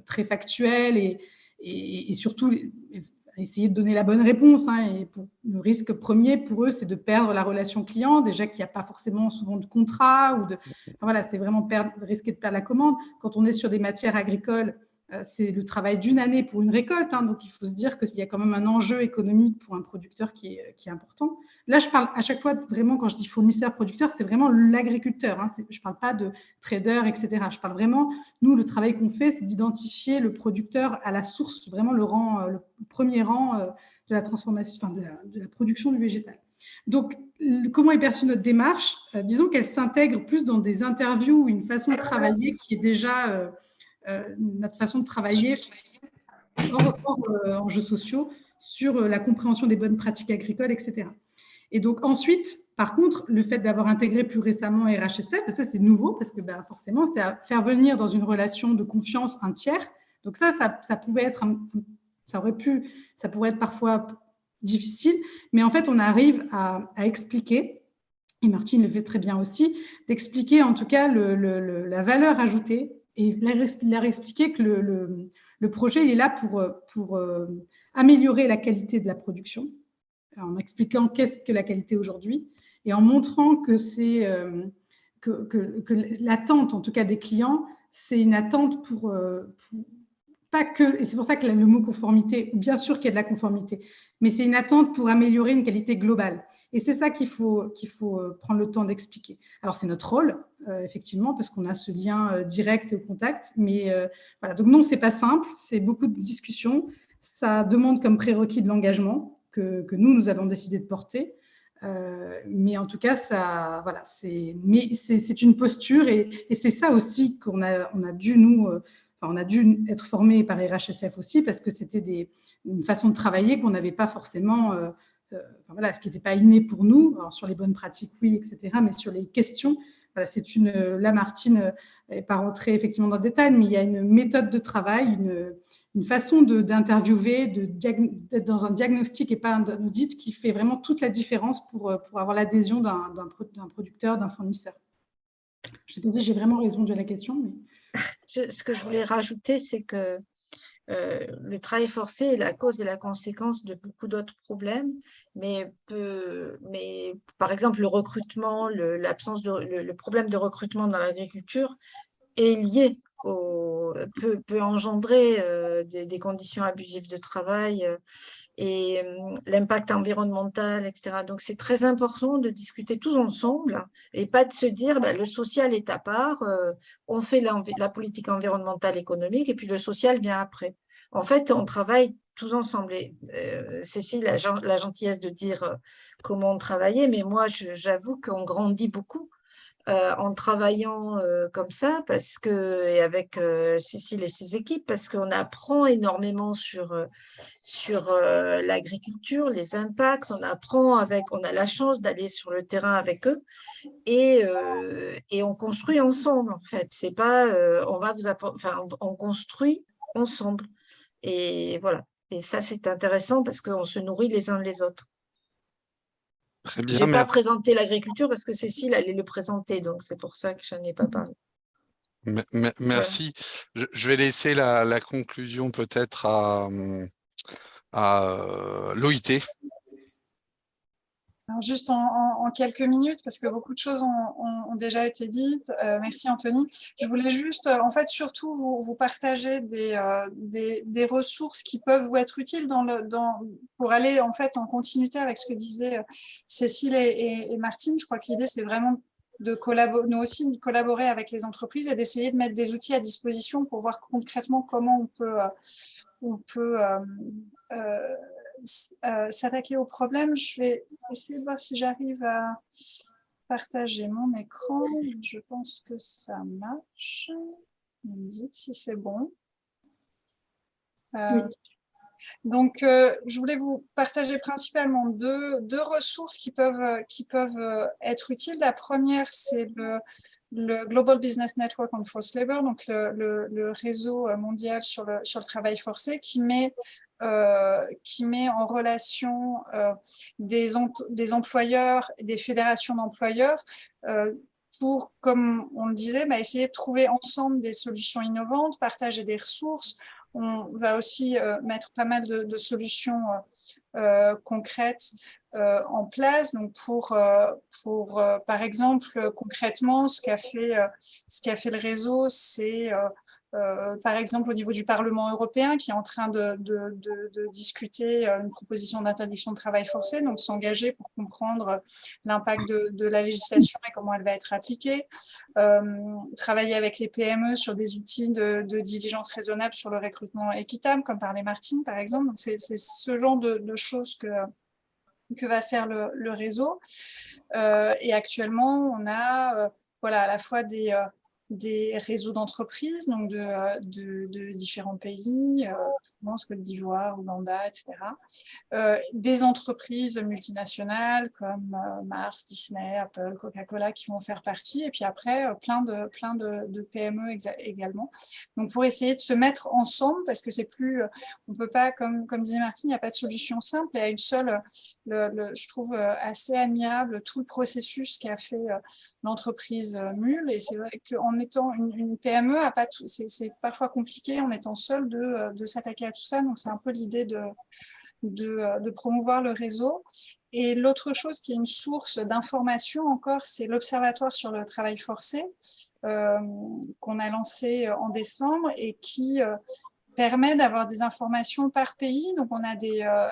très factuelles et surtout essayer de donner la bonne réponse. Et le risque premier pour eux, c'est de perdre la relation client, déjà qu'il n'y a pas forcément souvent de contrat. Voilà, c'est vraiment risquer de perdre la commande. Quand on est sur des matières agricoles, c'est le travail d'une année pour une récolte. Donc, il faut se dire qu'il y a quand même un enjeu économique pour un producteur qui est important. Là, je parle à chaque fois, vraiment, quand je dis fournisseur-producteur, c'est vraiment l'agriculteur. Je ne parle pas de trader, etc. Je parle vraiment, nous, le travail qu'on fait, c'est d'identifier le producteur à la source, vraiment le premier rang de la transformation, de la production du végétal. Donc, comment est perçue notre démarche? Disons qu'elle s'intègre plus dans des interviews ou une façon de travailler qui est déjà notre façon de travailler hors enjeux sociaux sur la compréhension des bonnes pratiques agricoles, etc. Et donc ensuite, par contre, le fait d'avoir intégré plus récemment RHSF, ça c'est nouveau parce que forcément, c'est à faire venir dans une relation de confiance un tiers. Donc ça pouvait être, ça pourrait être parfois difficile, mais en fait, on arrive à expliquer, et Martine le fait très bien aussi, d'expliquer en tout cas la valeur ajoutée et leur expliquer que Le projet il est là pour améliorer la qualité de la production, en expliquant qu'est-ce que la qualité aujourd'hui et en montrant que c'est que l'attente, en tout cas des clients, c'est une attente pour pas que, et c'est pour ça que le mot conformité, bien sûr qu'il y a de la conformité, mais c'est une attente pour améliorer une qualité globale. Et c'est ça qu'il faut prendre le temps d'expliquer. Alors, c'est notre rôle, effectivement, parce qu'on a ce lien direct au contact. Mais voilà, donc non, c'est pas simple, c'est beaucoup de discussions. Ça demande comme prérequis de l'engagement que nous avons décidé de porter. Mais en tout cas, ça, voilà, c'est une posture et c'est ça aussi qu'on a dû nous... on a dû être formé par RHSF aussi parce que c'était une façon de travailler qu'on n'avait pas forcément, voilà, ce qui n'était pas inné pour nous. Alors, sur les bonnes pratiques, oui, etc. Mais sur les questions, voilà, là, Martine n'est pas rentrée effectivement dans le détail, mais il y a une méthode de travail, une façon d'interviewer, d'être dans un diagnostic et pas un audit qui fait vraiment toute la différence pour avoir l'adhésion d'un producteur, d'un fournisseur. Je ne sais pas si j'ai vraiment répondu à la question, mais... Ce que je voulais rajouter, c'est que le travail forcé est la cause et la conséquence de beaucoup d'autres problèmes, mais par exemple, le recrutement, le problème de recrutement dans l'agriculture est lié peut engendrer des conditions abusives de travail et l'impact environnemental, etc. Donc, c'est très important de discuter tous ensemble et pas de se dire le social est à part, on fait la politique environnementale économique et puis le social vient après. En fait, on travaille tous ensemble. Et, Cécile a la gentillesse de dire comment on travaillait, mais moi, j'avoue qu'on grandit beaucoup en travaillant comme ça et avec Cécile et ses équipes, parce qu'on apprend énormément sur l'agriculture, les impacts, on a la chance d'aller sur le terrain avec eux et on construit ensemble en fait. C'est pas on construit ensemble et voilà. Et ça c'est intéressant parce qu'on se nourrit les uns les autres. Très Je bien, n'ai pas présenté l'agriculture parce que Cécile allait le présenter, donc c'est pour ça que je n'en ai pas parlé. merci. Voilà. Je vais laisser la conclusion peut-être à l'OIT. Alors juste en quelques minutes, parce que beaucoup de choses ont déjà été dites. Merci Anthony. Je voulais juste, en fait, surtout vous partager des ressources qui peuvent vous être utiles pour aller en fait en continuité avec ce que disaient Cécile et Martine. Je crois que l'idée c'est vraiment nous aussi de collaborer avec les entreprises et d'essayer de mettre des outils à disposition pour voir concrètement comment on peut s'attaquer au problème. Je vais essayer de voir si j'arrive à partager mon écran. Je pense que ça marche. Vous me dites si c'est bon. Oui. Donc, je voulais vous partager principalement deux ressources qui peuvent être utiles. La première, c'est le Global Business Network on Forced Labor, donc le réseau mondial sur le travail forcé qui met en relation des employeurs et des fédérations d'employeurs pour, comme on le disait, essayer de trouver ensemble des solutions innovantes, partager des ressources. On va aussi mettre pas mal de solutions concrètes en place. Donc pour par exemple, concrètement, ce qu'a fait le réseau, c'est par exemple au niveau du Parlement européen qui est en train de discuter une proposition d'interdiction de travail forcé, donc s'engager pour comprendre l'impact de la législation et comment elle va être appliquée, travailler avec les PME sur des outils de diligence raisonnable sur le recrutement équitable, comme parlait Martine par exemple. Donc c'est ce genre de choses que va faire le réseau. Et actuellement, on a à la fois des réseaux d'entreprises, donc de différents pays, France, Côte d'Ivoire, Ouganda, etc. Des entreprises multinationales comme Mars, Disney, Apple, Coca-Cola qui vont faire partie, et puis après plein de PME également. Donc pour essayer de se mettre ensemble, parce que c'est plus, on peut pas, comme disait Martine, il n'y a pas de solution simple, et à une seule, je trouve assez admirable tout le processus qu'a fait l'entreprise mule. Et c'est vrai qu'en étant une PME, c'est parfois compliqué en étant seul de s'attaquer à tout ça. Donc, c'est un peu l'idée de promouvoir le réseau. Et l'autre chose qui est une source d'information encore, c'est l'Observatoire sur le travail forcé qu'on a lancé en décembre et qui permet d'avoir des informations par pays. Donc, on a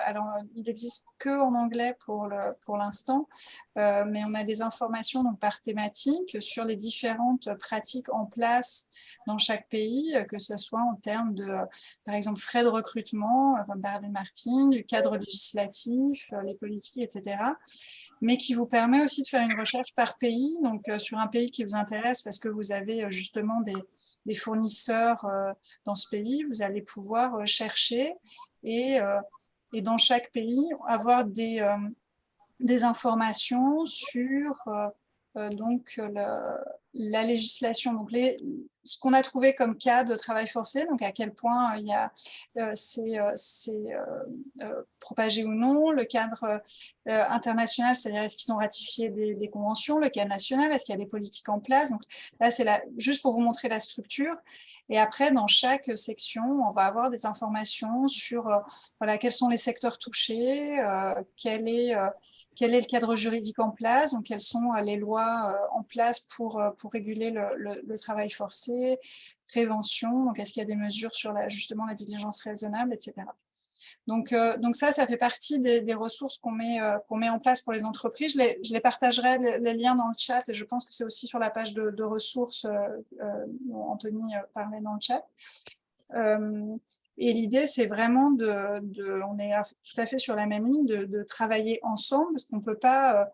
alors, il n'existe que en anglais pour l'instant, mais on a des informations donc, par thématique sur les différentes pratiques en place dans chaque pays, que ce soit en termes de, par exemple, frais de recrutement, comme parlait Martine, du cadre législatif, les politiques, etc., mais qui vous permet aussi de faire une recherche par pays, donc sur un pays qui vous intéresse parce que vous avez justement des fournisseurs dans ce pays, vous allez pouvoir chercher et dans chaque pays avoir des informations sur donc la législation, donc ce qu'on a trouvé comme cas de travail forcé, donc à quel point il y a c'est propagé ou non, le cadre international, c'est-à-dire est-ce qu'ils ont ratifié des conventions, le cadre national, est-ce qu'il y a des politiques en place. Donc là, c'est juste pour vous montrer la structure. Et après, dans chaque section, on va avoir des informations sur voilà, quels sont les secteurs touchés, quel est le cadre juridique en place, donc quelles sont les lois en place pour réguler le travail forcé, prévention, donc est-ce qu'il y a des mesures sur justement la diligence raisonnable, etc. Donc ça fait partie des ressources qu'on met en place pour les entreprises. Je les partagerai, les liens dans le chat, et je pense que c'est aussi sur la page de ressources dont Anthony parlait dans le chat. Et l'idée, c'est vraiment on est tout à fait sur la même ligne, de travailler ensemble, parce qu'on peut pas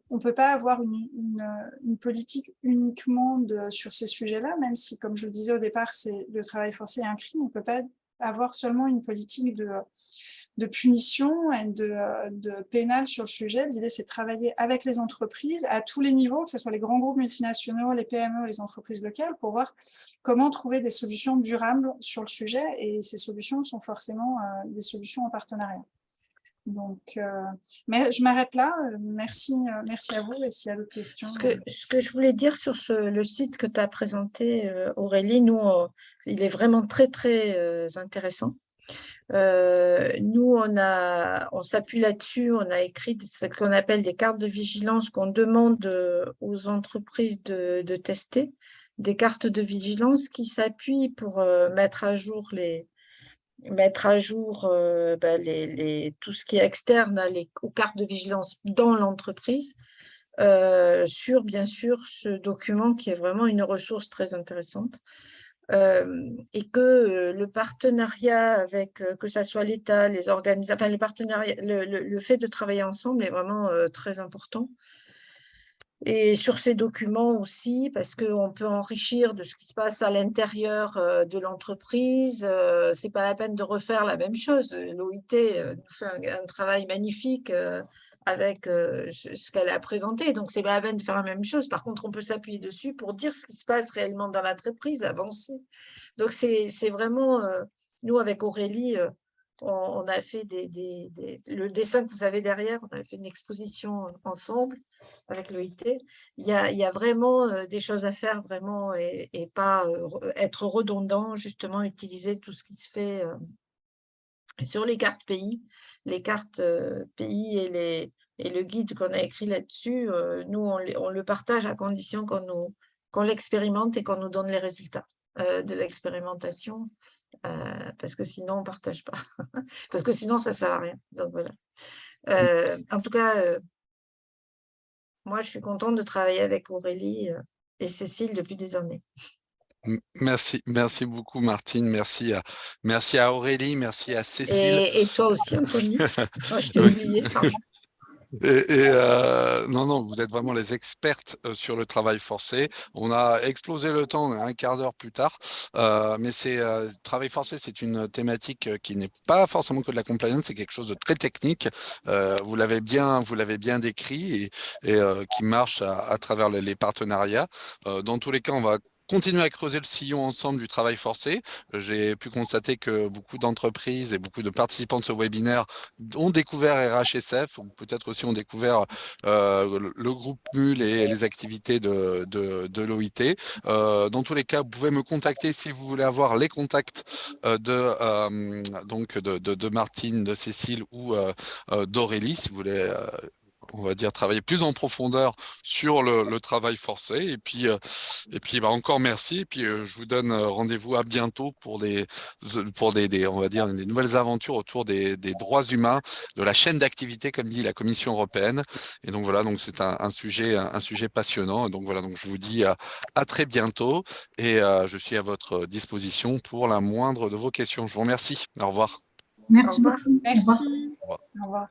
on peut pas avoir une politique uniquement sur ces sujets-là, même si, comme je le disais au départ, le travail forcé est un crime. On peut pas avoir seulement une politique de punition et de pénal sur le sujet. L'idée, c'est de travailler avec les entreprises à tous les niveaux, que ce soit les grands groupes multinationaux, les PME, les entreprises locales, pour voir comment trouver des solutions durables sur le sujet. Et ces solutions sont forcément des solutions en partenariat. Donc, mais je m'arrête là. Merci à vous. Et s'il y a d'autres questions. Ce que je voulais dire sur le site que tu as présenté, Aurélie, nous, il est vraiment très, très intéressant. Nous, on s'appuie là-dessus, on a écrit ce qu'on appelle des cartes de vigilance qu'on demande aux entreprises de tester, des cartes de vigilance qui s'appuient pour mettre à jour tout ce qui est externe aux cartes de vigilance dans l'entreprise, sur, bien sûr, ce document qui est vraiment une ressource très intéressante. Et que le partenariat avec, que ce soit l'État, les organisations, enfin le fait de travailler ensemble est vraiment très important. Et sur ces documents aussi, parce qu'on peut enrichir de ce qui se passe à l'intérieur de l'entreprise. Ce n'est pas la peine de refaire la même chose. L'OIT nous fait un travail magnifique avec ce qu'elle a présenté. Donc, ce n'est pas la peine de faire la même chose. Par contre, on peut s'appuyer dessus pour dire ce qui se passe réellement dans l'entreprise, avancer. Donc, c'est vraiment, nous, avec Aurélie, on a fait le dessin que vous avez derrière, on a fait une exposition ensemble avec l'OIT. Il y a vraiment des choses à faire, vraiment, et pas être redondant, justement, utiliser tout ce qui se fait sur les cartes pays. Les cartes pays et le guide qu'on a écrit là-dessus, nous, on le partage à condition qu'on l'expérimente et qu'on nous donne les résultats de l'expérimentation. Parce que sinon, on ne partage pas. Parce que sinon, ça ne sert à rien. Donc, voilà. En tout cas, moi, je suis contente de travailler avec Aurélie et Cécile depuis des années. Merci beaucoup, Martine. Merci à Aurélie, merci à Cécile. Et toi aussi, Anthony. Je t'ai oublié, pardon. Non, vous êtes vraiment les expertes sur le travail forcé. On a explosé le temps un quart d'heure plus tard, mais travail forcé, c'est une thématique qui n'est pas forcément que de la compliance, c'est quelque chose de très technique. Vous l'avez bien décrit et qui marche à travers les partenariats. Dans tous les cas, on va continuer à creuser le sillon ensemble du travail forcé. J'ai pu constater que beaucoup d'entreprises et beaucoup de participants de ce webinaire ont découvert RHSF, ou peut-être aussi ont découvert le groupe MUL et les activités de l'OIT. Dans tous les cas, vous pouvez me contacter si vous voulez avoir les contacts de Martine, de Cécile ou d'Aurélie, si vous voulez on va dire, travailler plus en profondeur sur le travail forcé. Et puis encore merci. Et puis, je vous donne rendez-vous à bientôt pour on va dire, des nouvelles aventures autour des droits humains, de la chaîne d'activité, comme dit la Commission européenne. Et donc, voilà, donc c'est un sujet passionnant. Donc, voilà, donc je vous dis à très bientôt. Et je suis à votre disposition pour la moindre de vos questions. Je vous remercie. Au revoir. Merci Au revoir. beaucoup. Au revoir. Merci. Au revoir.